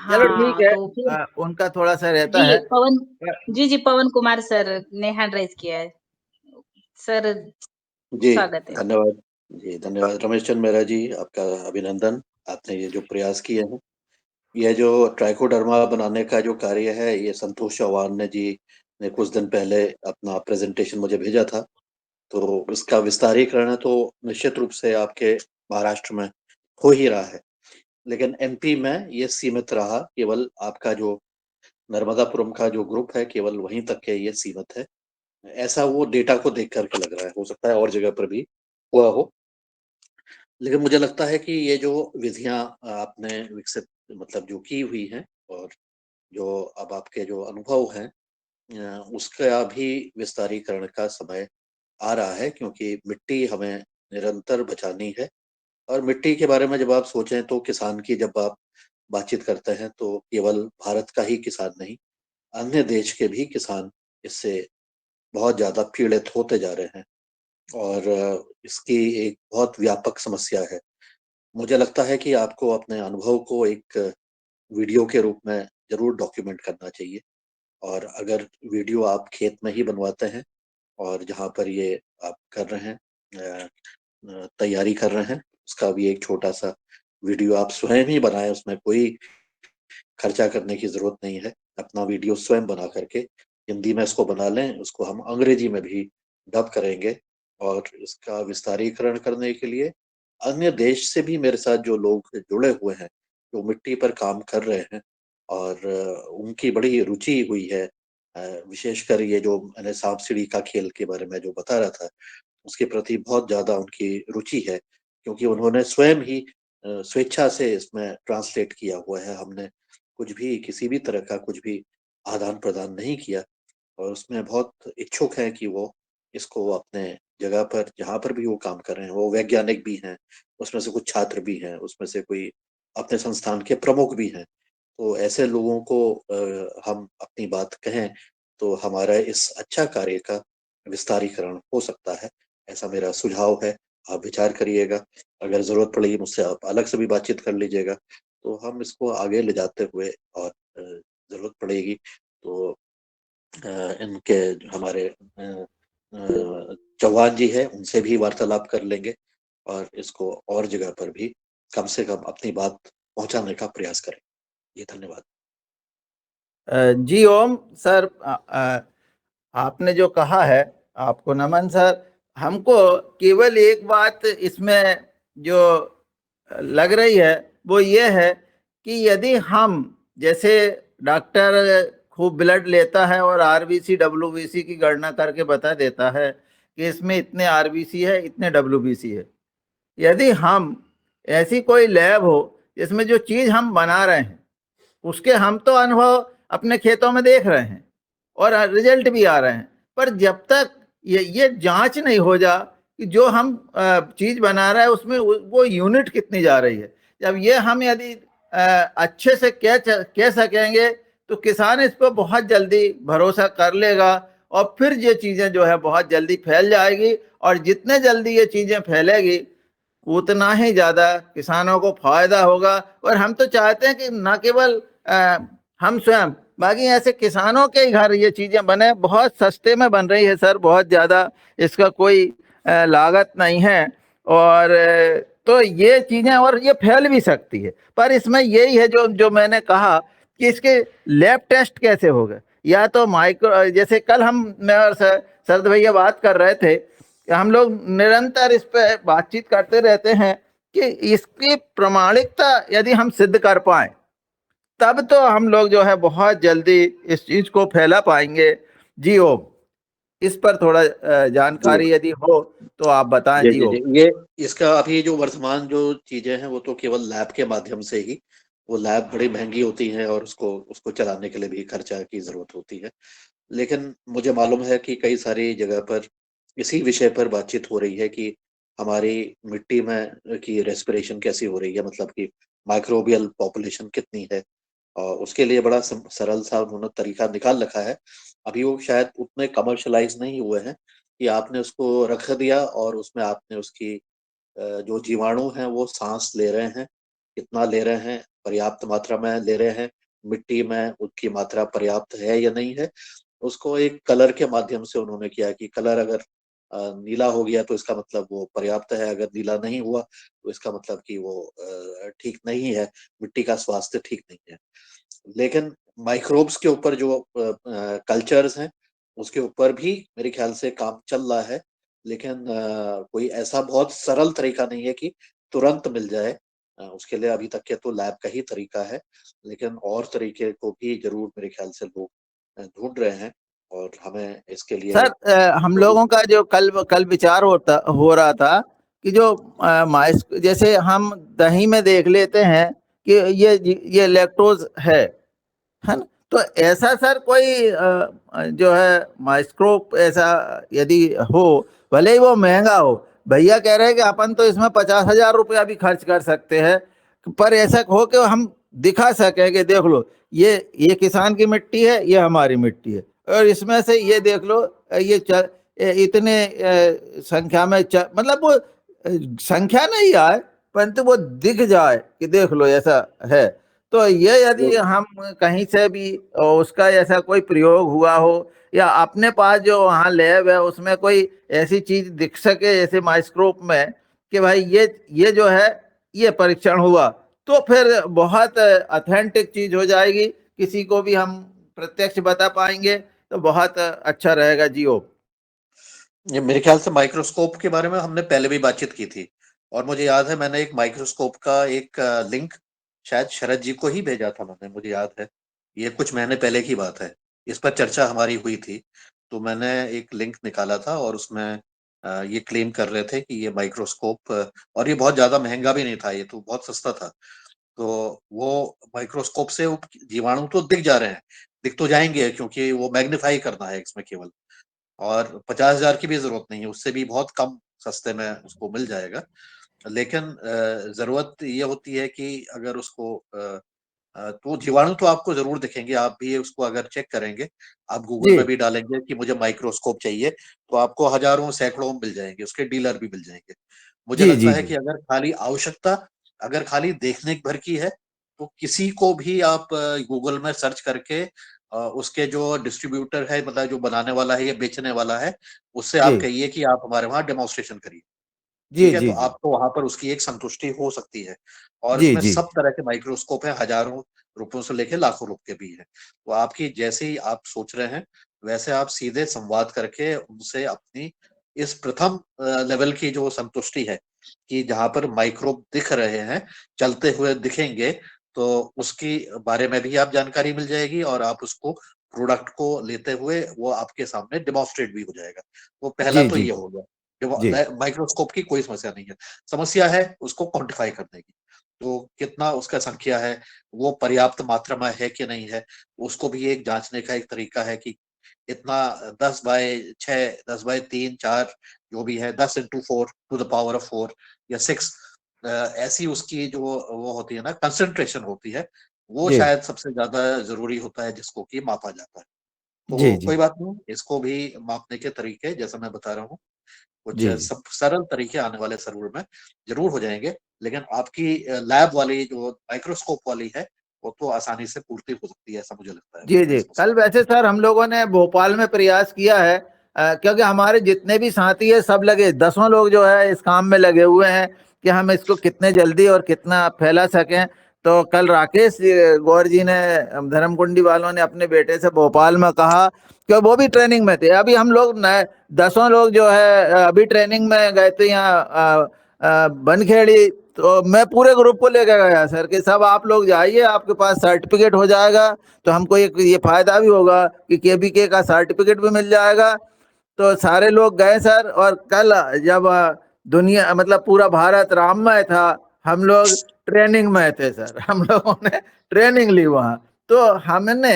चलो ठीक हाँ, है। तो फिर उनका थोड़ा सा रहता जी है। पवन, जी पवन कुमार सर ने हैंड राइज किया है। सर जी स्वागत है। धन्यवाद। जी धन्यवाद रमेश चंद्र मेहरा जी, आपका अभिनंदन। आपने ये जो प्रयास किए हैं, यह जो ट्राइकोडर्मा बनाने का जो कार्य है, ये संतोष चौहान ने जी ने कुछ दिन पहले अपना प्रेजेंटेशन मुझे भेजा था। तो इसका विस्तारीकरण तो निश्चित रूप से आपके महाराष्ट्र में हो ही रहा है, लेकिन एमपी में ये सीमित रहा। केवल आपका जो नर्मदापुरम का जो ग्रुप है, केवल वहीं तक के ये सीमित है, ऐसा वो डेटा को देख करके लग रहा है। हो सकता है और जगह पर भी हुआ हो, लेकिन मुझे लगता है कि ये जो विधियां आपने विकसित मतलब जो की हुई हैं, और जो अब आपके जो अनुभव हैं, उसका भी विस्तारीकरण का समय आ रहा है, क्योंकि मिट्टी हमें निरंतर बचानी है। और मिट्टी के बारे में जब आप सोचें तो किसान की जब आप बातचीत करते हैं तो केवल भारत का ही किसान नहीं, अन्य देश के भी किसान इससे बहुत ज्यादा पीड़ित होते जा रहे हैं, और इसकी एक बहुत व्यापक समस्या है। मुझे लगता है कि आपको अपने अनुभव को एक वीडियो के रूप में जरूर डॉक्यूमेंट करना चाहिए, और अगर वीडियो आप खेत में ही बनवाते हैं और जहाँ पर ये आप कर रहे हैं, तैयारी कर रहे हैं, उसका भी एक छोटा सा वीडियो आप स्वयं ही बनाएं। उसमें कोई खर्चा करने की जरूरत नहीं है। अपना वीडियो स्वयं बना करके हिंदी में इसको बना लें, उसको हम अंग्रेजी में भी डब करेंगे। और इसका विस्तारीकरण करने के लिए अन्य देश से भी मेरे साथ जो लोग जुड़े हुए हैं, जो मिट्टी पर काम कर रहे हैं, और उनकी बड़ी रुचि हुई है। विशेषकर ये जो मैंने सांप सीढ़ी का खेल के बारे में जो बता रहा था, उसके प्रति बहुत ज्यादा उनकी रुचि है, क्योंकि उन्होंने स्वयं ही स्वेच्छा से इसमें ट्रांसलेट किया हुआ है। हमने कुछ भी, किसी भी तरह का कुछ भी आदान प्रदान नहीं किया, और उसमें बहुत इच्छुक है कि वो इसको अपने जगह पर, जहाँ पर भी वो काम कर रहे हैं, वो वैज्ञानिक भी हैं, उसमें से कुछ छात्र भी हैं, उसमें से कोई अपने संस्थान के प्रमुख भी हैं। तो ऐसे लोगों को हम अपनी बात कहें तो हमारा इस अच्छा कार्य का विस्तारीकरण हो सकता है। ऐसा मेरा सुझाव है। आप विचार करिएगा, अगर जरूरत पड़ेगी मुझसे आप अलग से भी बातचीत कर लीजिएगा, तो हम इसको आगे ले जाते हुए, और जरूरत पड़ेगी तो इनके हमारे चौहान जी है, उनसे भी वार्तालाप कर लेंगे, और इसको और जगह पर भी कम से कम अपनी बात पहुंचाने का प्रयास करें। ये धन्यवाद। जी ओम सर, आपने जो कहा है, आपको नमन सर। हमको केवल एक बात इसमें जो लग रही है वो ये है कि यदि हम, जैसे डॉक्टर खूब ब्लड लेता है और आरबीसी डब्ल्यूबीसी की गणना करके बता देता है कि इसमें इतने आरबीसी है, इतने डब्ल्यूबीसी है, यदि हम ऐसी कोई लैब हो जिसमें जो चीज़ हम बना रहे हैं उसके हम तो अनुभव अपने खेतों में देख रहे हैं और रिजल्ट भी आ रहे हैं, पर जब तक ये जांच नहीं हो जा कि जो हम चीज़ बना रहा है उसमें वो यूनिट कितनी जा रही है, जब ये हम यदि अच्छे से कह सकेंगे तो किसान इस पर बहुत जल्दी भरोसा कर लेगा, और फिर ये चीज़ें जो है बहुत जल्दी फैल जाएगी, और जितने जल्दी ये चीज़ें फैलेगी उतना ही ज़्यादा किसानों को फायदा होगा। और हम तो चाहते हैं कि न केवल हम स्वयं, बाकी ऐसे किसानों के ही घर ये चीज़ें बने। बहुत सस्ते में बन रही है सर, बहुत ज़्यादा इसका कोई लागत नहीं है, और तो ये चीज़ें, और ये फैल भी सकती है। पर इसमें यही है जो मैंने कहा कि इसके लैब टेस्ट कैसे होगा, या तो माइक्रो, जैसे कल मैं और शरद भैया बात कर रहे थे, हम लोग निरंतर इस पे बातचीत करते रहते हैं कि इसकी प्रामाणिकता यदि हम सिद्ध कर पाए तब तो हम लोग जो है बहुत जल्दी इस चीज को फैला पाएंगे। जी ओम, इस पर थोड़ा जानकारी यदि हो तो आप बताएं। जी ओम। ये इसका अभी जो वर्तमान जो चीजें हैं वो तो केवल लैब के माध्यम से ही, वो लैब बड़ी महंगी होती है और उसको चलाने के लिए भी खर्चा की जरूरत होती है। लेकिन मुझे मालूम है कि कई सारी जगह पर इसी विषय पर बातचीत हो रही है कि हमारी मिट्टी में की रेस्पिरेशन कैसी हो रही है, मतलब कि माइक्रोबियल पॉपुलेशन कितनी है, और उसके लिए बड़ा सरल सा उन्होंने तरीका निकाल रखा है। अभी वो शायद उतने कमर्शलाइज नहीं हुए हैं कि आपने उसको रख दिया और उसमें आपने उसकी जो जीवाणु हैं वो सांस ले रहे हैं, कितना ले रहे हैं, पर्याप्त मात्रा में ले रहे हैं, मिट्टी में उनकी मात्रा पर्याप्त है या नहीं है, उसको एक कलर के माध्यम से उन्होंने किया कि कलर अगर नीला हो गया तो इसका मतलब वो पर्याप्त है, अगर नीला नहीं हुआ तो इसका मतलब कि वो ठीक नहीं है, मिट्टी का स्वास्थ्य ठीक नहीं है। लेकिन माइक्रोब्स के ऊपर जो कल्चर्स हैं उसके ऊपर भी मेरे ख्याल से काम चल रहा है, लेकिन कोई ऐसा बहुत सरल तरीका नहीं है कि तुरंत मिल जाए। उसके लिए अभी तक के तो लैब का ही तरीका है, लेकिन और तरीके को भी जरूर मेरे ख्याल से लोग ढूंढ रहे हैं, और हमें इसके लिए सर हम लोगों का जो कल विचार हो रहा था कि जो जैसे हम दही में देख लेते हैं कि ये लैक्टोज है ना, तो ऐसा सर कोई जो है माइक्रोब ऐसा यदि हो, भले ही वो महंगा हो, भैया कह रहे हैं कि अपन तो इसमें 50,000 रुपया भी खर्च कर सकते हैं, पर ऐसा हो कि हम दिखा सके कि देख लो ये किसान की मिट्टी है, ये हमारी मिट्टी है, और इसमें से ये देख लो ये इतने संख्या में मतलब वो संख्या नहीं आए परंतु वो दिख जाए कि देख लो ऐसा है, तो ये यदि हम कहीं से भी उसका ऐसा कोई प्रयोग हुआ हो या अपने पास जो वहाँ लैब है उसमें कोई ऐसी चीज दिख सके जैसे माइक्रोस्कोप में कि भाई ये जो है ये परीक्षण हुआ, तो फिर बहुत ऑथेंटिक चीज हो जाएगी, किसी को भी हम प्रत्यक्ष बता पाएंगे, तो बहुत अच्छा रहेगा। जियो ये मेरे ख्याल से माइक्रोस्कोप के बारे में हमने पहले भी बातचीत की थी, और मुझे याद है मैंने एक माइक्रोस्कोप का एक लिंक शायद शरद जी को ही भेजा था मैंने, मुझे याद है, ये कुछ महीने पहले की बात है, इस पर चर्चा हमारी हुई थी। तो मैंने एक लिंक निकाला था और उसमें ये क्लेम कर रहे थे कि ये माइक्रोस्कोप, और ये बहुत ज्यादा महंगा भी नहीं था, ये तो बहुत सस्ता था। तो वो माइक्रोस्कोप से वो जीवाणु तो दिख जा रहे हैं, दिख तो जाएंगे क्योंकि वो मैग्नीफाई करना है इसमें केवल, और 50,000 की भी जरूरत नहीं है, उससे भी बहुत कम सस्ते में उसको मिल जाएगा। लेकिन जरूरत ये होती है कि अगर उसको तो जीवाणु तो आपको जरूर दिखेंगे, आप भी उसको अगर चेक करेंगे, आप गूगल जी में भी डालेंगे कि मुझे माइक्रोस्कोप चाहिए, तो आपको हजारों सैकड़ों मिल जाएंगे, उसके डीलर भी मिल जाएंगे। मुझे जी लगता जी है जी कि अगर खाली आवश्यकता, अगर खाली देखने भर की है, तो किसी को भी आप गूगल में सर्च करके उसके जो डिस्ट्रीब्यूटर है, मतलब जो बनाने वाला है या बेचने वाला है, उससे जी आप कहिए कि आप हमारे वहां डेमोन्स्ट्रेशन करिए। जी ठीक है, तो जी जी आपको वहां पर उसकी एक संतुष्टि हो सकती है। और जी इसमें जी सब तरह के माइक्रोस्कोप है, हजारों रुपयों से लेकर लाखों रुपए भी है। तो आपकी जैसे ही आप सोच रहे हैं, वैसे आप सीधे संवाद करके उनसे अपनी इस प्रथम लेवल की जो संतुष्टि है कि जहां पर माइक्रोब दिख रहे हैं, चलते हुए दिखेंगे, तो उसकी बारे में भी आप जानकारी मिल जाएगी, और आप उसको प्रोडक्ट को लेते हुए वो आपके सामने डिमॉन्स्ट्रेट भी हो जाएगा। तो पहला जी तो जी ये हो गया। जी माइक्रोस्कोप की कोई समस्या नहीं है, समस्या है उसको क्वांटिफाई करने की। तो कितना उसका संख्या है, वो पर्याप्त मात्रा में है कि नहीं है, उसको भी एक जांचने का एक तरीका है कि इतना 10/6, 10/3, 4, जो भी है, 10 × 4 to the power of 4 या 6, ऐसी उसकी जो वो होती है ना, कंसंट्रेशन होती है, वो जी शायद सबसे ज्यादा जरूरी होता है जिसको कि मापा जाता है। जी तो जी कोई बात नहीं, इसको भी मापने के तरीके जैसा मैं बता रहा हूँ, कुछ जी सब सरल तरीके आने वाले सर्वर में जरूर हो जाएंगे। लेकिन आपकी लैब वाली जो माइक्रोस्कोप वाली है, वो तो आसानी से पूर्ति हो सकती है, ऐसा मुझे लगता है, जी मैं जी इसको कल समझ। वैसे सर हम लोगों ने भोपाल में प्रयास किया है, क्योंकि हमारे जितने भी साथी है सब लगे, 10 लोग जो है इस काम में लगे हुए हैं कि हम इसको कितने जल्दी और कितना फैला सकें। तो कल राकेश गौर जी ने, धर्मकुंडी वालों ने अपने बेटे से भोपाल में कहा कि वो भी ट्रेनिंग में थे, अभी हम लोग नए 10 लोग जो है अभी ट्रेनिंग में गए थे यहाँ बनखेड़ी। तो मैं पूरे ग्रुप को लेकर गया सर कि सब आप लोग जाइए, आपके पास सर्टिफिकेट हो जाएगा, तो हमको एक ये फायदा भी होगा कि केबीके का सर्टिफिकेट भी मिल जाएगा। तो सारे लोग गए सर, और कल जब दुनिया मतलब पूरा भारत राममय था, हम लोग ट्रेनिंग में थे सर, हम लोगों ने ट्रेनिंग ली वहाँ। तो हमने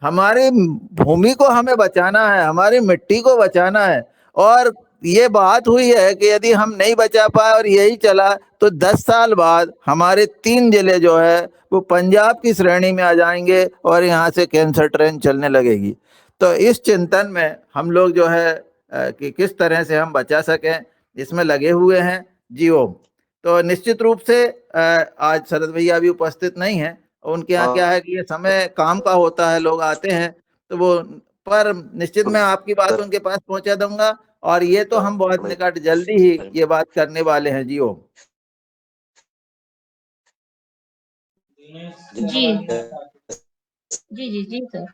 हमारी भूमि को हमें बचाना है, हमारी मिट्टी को बचाना है, और ये बात हुई है कि यदि हम नहीं बचा पाए और यही चला तो 10 साल बाद हमारे 3 जिले जो है वो पंजाब की श्रेणी में आ जाएंगे और यहाँ से कैंसर ट्रेन चलने लगेगी। तो इस चिंतन में हम लोग जो है कि किस तरह से हम बचा सकें, इसमें लगे हुए हैं। जी ओम। तो निश्चित रूप से आज शरद भैया अभी उपस्थित नहीं है, उनके यहाँ क्या है कि ये समय काम का होता है, लोग आते हैं तो वो, पर निश्चित मैं आपकी बात उनके पास पहुंचा दूंगा, और ये तो हम बहुत निकट जल्दी ही ये बात करने वाले हैं। जी ओम। जी जी जी जी सर।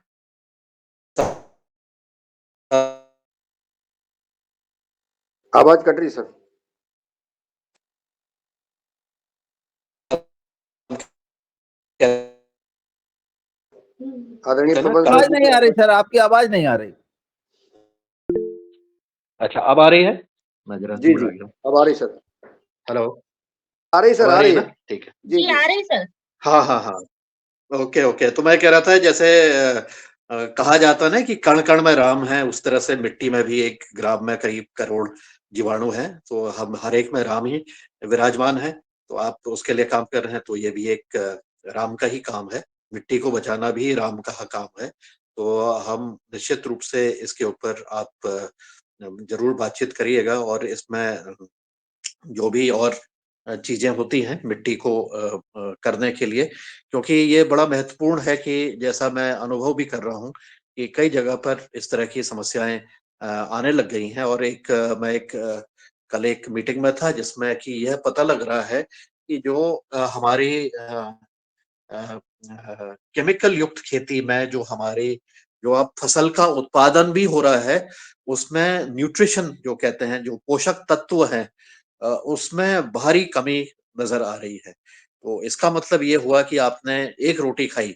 आवाज कट रही सर। आदरणीय प्रबंध आवाज नहीं आ रही सर, आपकी आवाज नहीं आ रही। अच्छा, अब आ रही है? मैं जरा जी दूर जी आ गया। अब आ रही सर। हेलो, आ रही सर, अब आ आ रही रही है है। ना? ठीक है। जी जी जी आ रही सर। हाँ हाँ हाँ, ओके ओके। तो मैं कह रहा था, जैसे कहा जाता ना कि कण कण में राम है, उस तरह से मिट्टी में भी 1 ग्राम में करीब करोड़ जीवाणु हैं, तो हम हर एक में राम ही विराजमान है। तो आप उसके लिए काम कर रहे हैं, तो ये भी एक राम का ही काम है, मिट्टी को बचाना भी राम का काम है। तो हम निश्चित रूप से इसके ऊपर आप जरूर बातचीत करिएगा, और इसमें जो भी और चीजें होती हैं मिट्टी को करने के लिए, क्योंकि ये बड़ा महत्वपूर्ण है कि जैसा मैं अनुभव भी कर रहा हूँ कि कई जगह पर इस तरह की समस्याएं आने लग गई हैं। और मैं कल एक मीटिंग में था जिसमें कि यह पता लग रहा है कि जो हमारी केमिकल युक्त खेती में जो अब फसल का उत्पादन भी हो रहा है, उसमें न्यूट्रिशन जो कहते हैं, जो पोषक तत्व हैं, उसमें भारी कमी नजर आ रही है। तो इसका मतलब ये हुआ कि आपने एक रोटी खाई,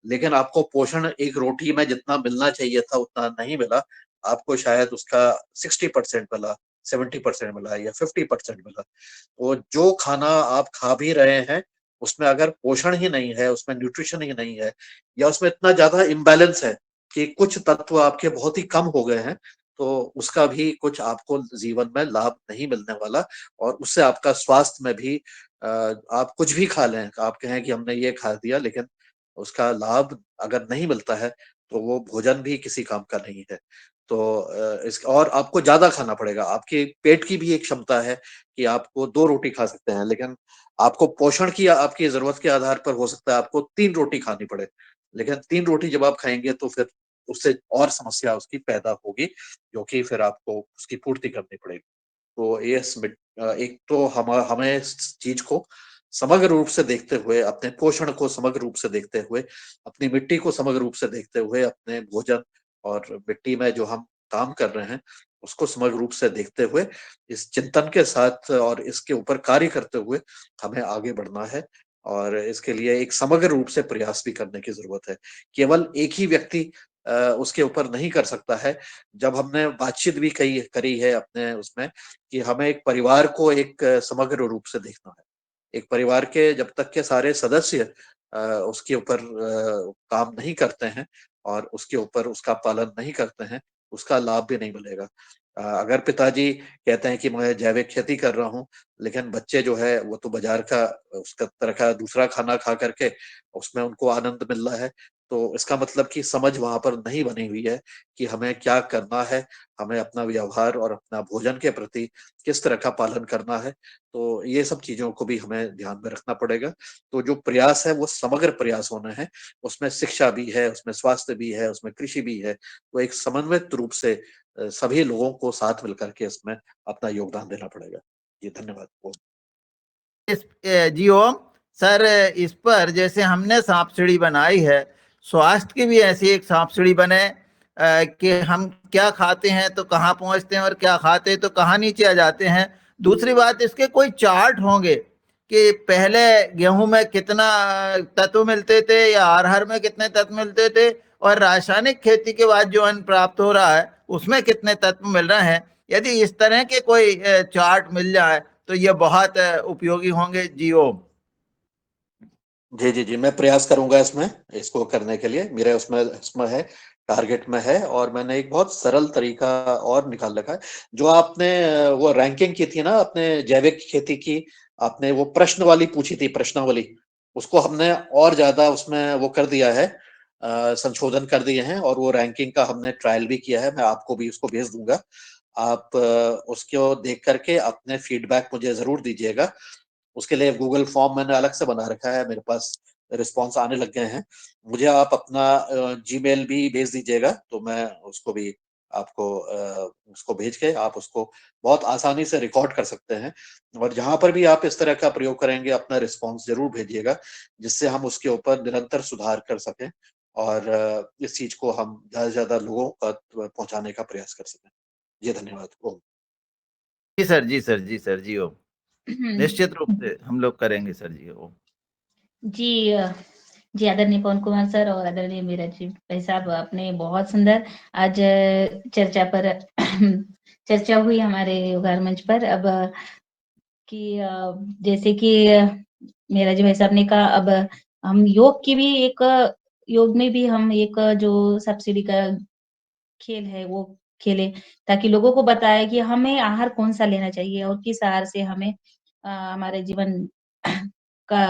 लेकिन आपको पोषण एक रोटी में जितना मिलना चाहिए था उतना नहीं मिला। आपको शायद उसका 60% मिला, 70% मिला या 50% मिला। तो जो खाना आप खा भी रहे हैं, उसमें अगर पोषण ही नहीं है, उसमें न्यूट्रिशन ही नहीं है, या उसमें इतना ज्यादा इम्बैलेंस है कि कुछ तत्व आपके बहुत ही कम हो गए हैं, तो उसका भी कुछ आपको जीवन में लाभ नहीं मिलने वाला। और उससे आपका स्वास्थ्य में भी आप कुछ भी खा लें, आप कहें कि हमने ये खा दिया, लेकिन उसका लाभ अगर नहीं मिलता है तो वो भोजन भी किसी काम का नहीं है। तो इस और आपको ज्यादा खाना पड़ेगा। आपके पेट की भी एक क्षमता है कि आपको 2 रोटी खा सकते हैं, लेकिन आपको पोषण की आपकी जरूरत के आधार पर हो सकता है आपको 3 रोटी खानी पड़े। लेकिन 3 रोटी जब आप खाएंगे तो फिर उससे और समस्या उसकी पैदा होगी, जो कि फिर आपको उसकी पूर्ति करनी पड़ेगी। तो एक तो हमें इस चीज को समग्र रूप से देखते हुए, अपने पोषण को समग्र रूप से देखते हुए, अपनी मिट्टी को समग्र रूप से देखते हुए, अपने भोजन और मिट्टी में जो हम काम कर रहे हैं उसको समग्र रूप से देखते हुए, इस चिंतन के साथ और इसके ऊपर कार्य करते हुए हमें आगे बढ़ना है। और इसके लिए एक समग्र रूप से प्रयास भी करने की जरूरत है। केवल एक ही व्यक्ति उसके ऊपर नहीं कर सकता है। जब हमने बातचीत भी करी है अपने उसमें, कि हमें एक परिवार को एक समग्र रूप से देखना है। एक परिवार के जब तक के सारे सदस्य उसके ऊपर काम नहीं करते हैं और उसके ऊपर उसका पालन नहीं करते हैं, उसका लाभ भी नहीं मिलेगा। अगर पिताजी कहते हैं कि मैं जैविक खेती कर रहा हूँ, लेकिन बच्चे जो है वो तो बाजार का उसका तरह का दूसरा खाना खा करके उसमें उनको आनंद मिल रहा है, तो इसका मतलब कि समझ वहां पर नहीं बनी हुई है कि हमें क्या करना है, हमें अपना व्यवहार और अपना भोजन के प्रति किस तरह का पालन करना है। तो ये सब चीजों को भी हमें ध्यान में रखना पड़ेगा। तो जो प्रयास है वो समग्र प्रयास होना है। उसमें शिक्षा भी है, उसमें स्वास्थ्य भी है, उसमें कृषि भी है। तो एक समन्वित रूप से सभी लोगों को साथ मिलकर के इसमें अपना योगदान देना पड़ेगा। जी धन्यवाद। जी ओम सर, इस पर जैसे हमने सांप सीढ़ी बनाई है, स्वास्थ्य की भी ऐसी एक सांप सीढ़ी बने कि हम क्या खाते हैं तो कहाँ पहुंचते हैं और क्या खाते हैं तो कहाँ नीचे आ जाते हैं। दूसरी बात, इसके कोई चार्ट होंगे कि पहले गेहूं में कितना तत्व मिलते थे या अरहर में कितने तत्व मिलते थे, और रासायनिक खेती के बाद जो अन्न प्राप्त हो रहा है उसमें कितने तत्व मिल रहे हैं। यदि इस तरह के कोई चार्ट मिल जाए तो ये बहुत उपयोगी होंगे। जियो जी जी जी, मैं प्रयास करूंगा इसमें, इसको करने के लिए मेरे उसमें है, टारगेट में है। और मैंने एक बहुत सरल तरीका और निकाल रखा है। जो आपने वो रैंकिंग की थी ना, आपने जैविक खेती की, आपने वो प्रश्न वाली पूछी थी, प्रश्नावली, उसको हमने और ज्यादा उसमें वो कर दिया है, संशोधन कर दिए हैं। और वो रैंकिंग का हमने ट्रायल भी किया है, मैं आपको भी उसको भेज दूंगा। आप उसको देख करके अपने फीडबैक मुझे जरूर दीजिएगा। उसके लिए गूगल फॉर्म मैंने अलग से बना रखा है, मेरे पास रिस्पॉन्स आने लग गए हैं। मुझे आप अपना जीमेल भी भेज दीजिएगा, तो मैं उसको भी आपको उसको भेज के आप उसको बहुत आसानी से रिकॉर्ड कर सकते हैं। और जहां पर भी आप इस तरह का प्रयोग करेंगे, अपना रिस्पॉन्स जरूर भेजिएगा, जिससे हम उसके ऊपर निरंतर सुधार कर सकें और इस चीज को हम ज्यादा से ज्यादा लोगों तक पहुंचाने का प्रयास कर सकें। जी धन्यवाद। ओम। जी सर, जी सर, जी सर, जी ओम, निश्चित रूप से हम लोग करेंगे सर। जी ओम। जी जी, आदरणीय पवन कुमार सर और आदरणीय मीरा जी भाई साहब, आपने बहुत सुंदर आज चर्चा पर चर्चा हुई हमारे योगार मंच पर। अब कि जैसे कि मीरा जी भाई साहब ने कहा, अब हम योग की भी एक योग में भी हम एक जो सब्सिडी का खेल है वो खेलें, ताकि लोगों को बताया कि हमें आहार कौन-सा लेना चाहिए और किस आहार से हमें हमारे जीवन का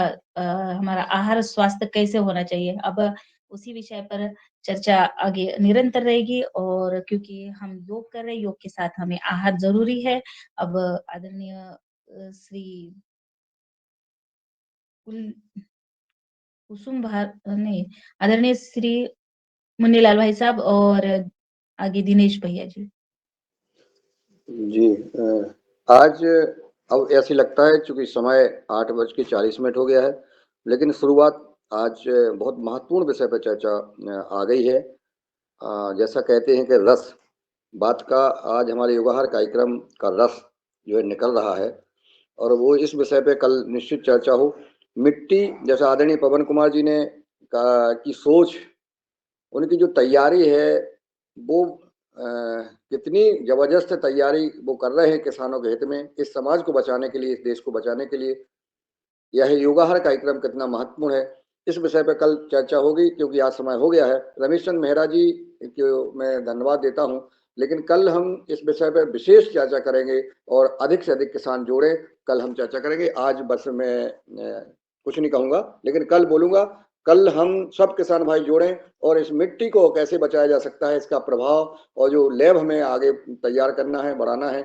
हमारा आहार स्वास्थ्य कैसे होना चाहिए। अब उसी विषय पर चर्चा आगे निरंतर रहेगी, और क्योंकि हम योग कर रहे हैं, योग के साथ हमें आहार ज़रूरी है। अब आदरणीय श्री कुसुम नहीं, आदरणीय श्री मुन्नीलाल भाई साहब और आगे दिनेश भैया जी। जी आज अब ऐसे लगता है चूंकि समय 8:40 हो गया है, लेकिन शुरुआत आज बहुत महत्वपूर्ण विषय पर चर्चा आ गई है। जैसा कहते हैं कि रस बात का आज हमारे युगाहार कार्यक्रम का रस जो है निकल रहा है, और वो इस विषय पे कल निश्चित चर्चा हो। मिट्टी, जैसा आदरणीय पवन कुमार जी ने की सोच, उनकी जो तैयारी है वो कितनी जबरदस्त तैयारी वो कर रहे हैं किसानों के हित में, इस समाज को बचाने के लिए, इस देश को बचाने के लिए। यह योगाहार कार्यक्रम कितना महत्वपूर्ण है, इस विषय पर कल चर्चा होगी, क्योंकि आज समय हो गया है। रमेश चंद मेहरा जी को मैं धन्यवाद देता हूं, लेकिन कल हम इस विषय पर विशेष चर्चा करेंगे और अधिक से अधिक किसान जोड़े, कल हम चर्चा करेंगे। आज बस मैं कुछ नहीं कहूँगा, लेकिन कल बोलूँगा। कल हम सब किसान भाई जोड़ें और इस मिट्टी को कैसे बचाया जा सकता है, इसका प्रभाव, और जो लैब हमें आगे तैयार करना है, बढ़ाना है।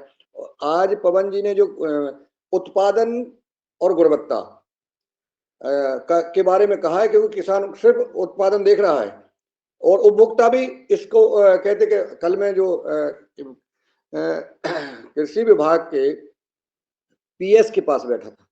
आज पवन जी ने जो उत्पादन और गुणवत्ता के बारे में कहा है, क्योंकि किसान सिर्फ उत्पादन देख रहा है और उपभोक्ता भी इसको कहते कि कल में जो कृषि विभाग के पीएस के पास बैठा था,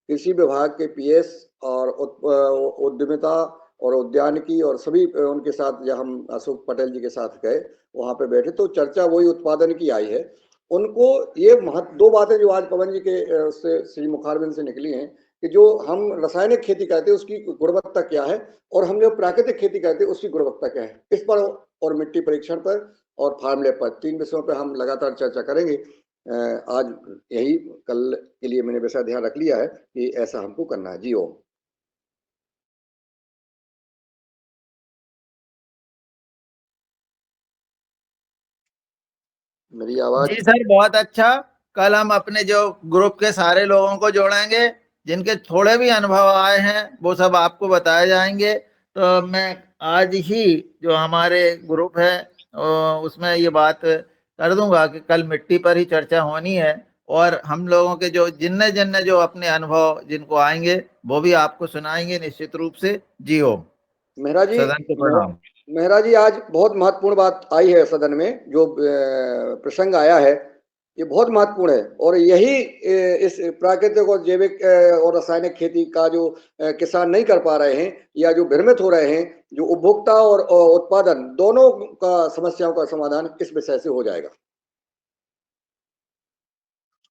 कृषि विभाग के पीएस और उद्यमिता और उद्यानिकी और सभी उनके साथ, जब हम अशोक पटेल जी के साथ गए वहां पे बैठे, तो चर्चा वही उत्पादन की आई है। उनको ये दो बातें जो आज पवन जी के उससे श्री मुखारबिंद से निकली हैं कि जो हम रासायनिक खेती करते हैं उसकी गुणवत्ता क्या है, और हम जो प्राकृतिक खेती करते हैं उसकी गुणवत्ता क्या है, इस पर और मिट्टी परीक्षण पर और फार्म लैब पर, 3 विषयों पर हम लगातार चर्चा करेंगे। आज यही कल के लिए मैंने वैसा ध्यान रख लिया है कि ऐसा हमको करना है। जी ओम। मेरी आवाज? जी सर, बहुत अच्छा। कल हम अपने जो ग्रुप के सारे लोगों को जोड़ेंगे, जिनके थोड़े भी अनुभव आए हैं वो सब आपको बताए जाएंगे। तो मैं आज ही जो हमारे ग्रुप है उसमें ये बात कर दूंगा कि कल मिट्टी पर ही चर्चा होनी है, और हम लोगों के जो जिनने जिनने जो अपने अनुभव जिनको आएंगे वो भी आपको सुनाएंगे निश्चित रूप से। जी ओम। मेहरा जी, सदन को प्रणाम। मेहरा जी, आज बहुत महत्वपूर्ण बात आई है सदन में, जो प्रसंग आया है ये बहुत महत्वपूर्ण है, और यही इस प्राकृतिक और जैविक और रासायनिक खेती का जो किसान नहीं कर पा रहे हैं या जो भ्रमित हो रहे हैं, जो उपभोक्ता और उत्पादन दोनों का समस्याओं का समाधान इस विषय से हो जाएगा।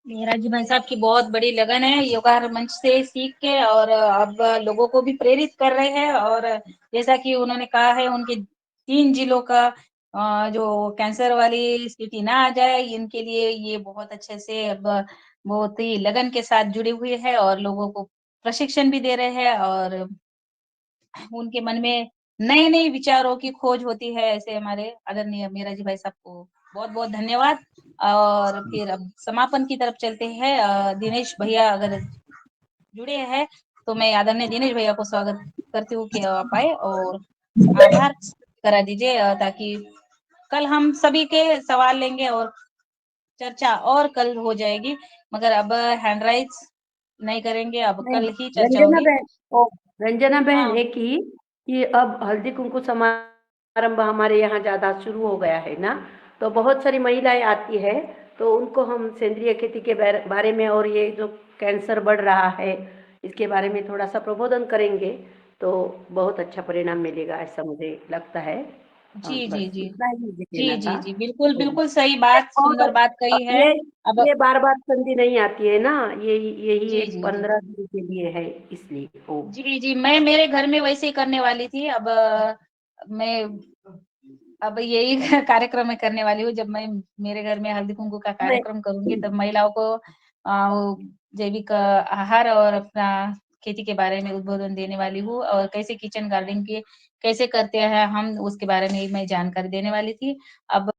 मेहरा जी भाई साहब की बहुत बड़ी लगन है योगाहार मंच से सीख के, और अब लोगों को भी प्रेरित कर रहे हैं। और जैसा कि उन्होंने कहा है, उनके 3 जिलों का जो कैंसर वाली स्थिति ना आ जाए, इनके लिए ये बहुत अच्छे से अब बहुत ही लगन के साथ जुड़े हुए हैं और लोगों को प्रशिक्षण भी दे रहे हैं, और उनके मन में नए नए विचारों की खोज होती है। ऐसे हमारे आदरणीय मेहरा जी भाई साहब को बहुत बहुत धन्यवाद। और फिर अब समापन की तरफ चलते हैं। दिनेश भैया अगर जुड़े हैं तो मैं आदरणीय दिनेश भैया को स्वागत करती हूँ कि आप आए और आभार करा दीजिए, ताकि कल हम सभी के सवाल लेंगे और चर्चा और कल हो जाएगी। मगर अब हैंड राइज नहीं करेंगे, अब नहीं, कल ही चर्चा रंजना होगी। बहन, ओ रंजना बहन, हाँ। एक ही कि अब हल्दी कुमकुम समारंभ हमारे यहाँ ज्यादा शुरू हो गया है ना, तो बहुत सारी महिलाएं आती है, तो उनको हम सेंद्रिय खेती के बारे में और ये जो कैंसर बढ़ रहा है इसके बारे में थोड़ा सा प्रबोधन करेंगे तो बहुत अच्छा परिणाम मिलेगा, ऐसा मुझे लगता है। जी जी बस जी इतना ही मुझे जी कहना जी था। जी, बिल्कुल तो बिल्कुल सही बात, और सुंदर बात कही है। ये अब ये बार बार संधि नहीं आती है ना, यही जी एक जी जी 15 दिन के लिए है, इसलिए। ओ जी जी, मैं मेरे घर में वैसे ही करने वाली थी। अब मैं अब यही कार्यक्रम मैं करने वाली हूँ। जब मैं मेरे घर में हल्दी कुमकुम का मैं कार्यक्रम करूंगी तब महिलाओं को वो जैविक आहार और अपना खेती के बारे में उद्बोधन देने वाली हूँ, और कैसे किचन गार्डनिंग के कैसे करते हैं हम उसके बारे में मैं जानकारी देने वाली थी। अब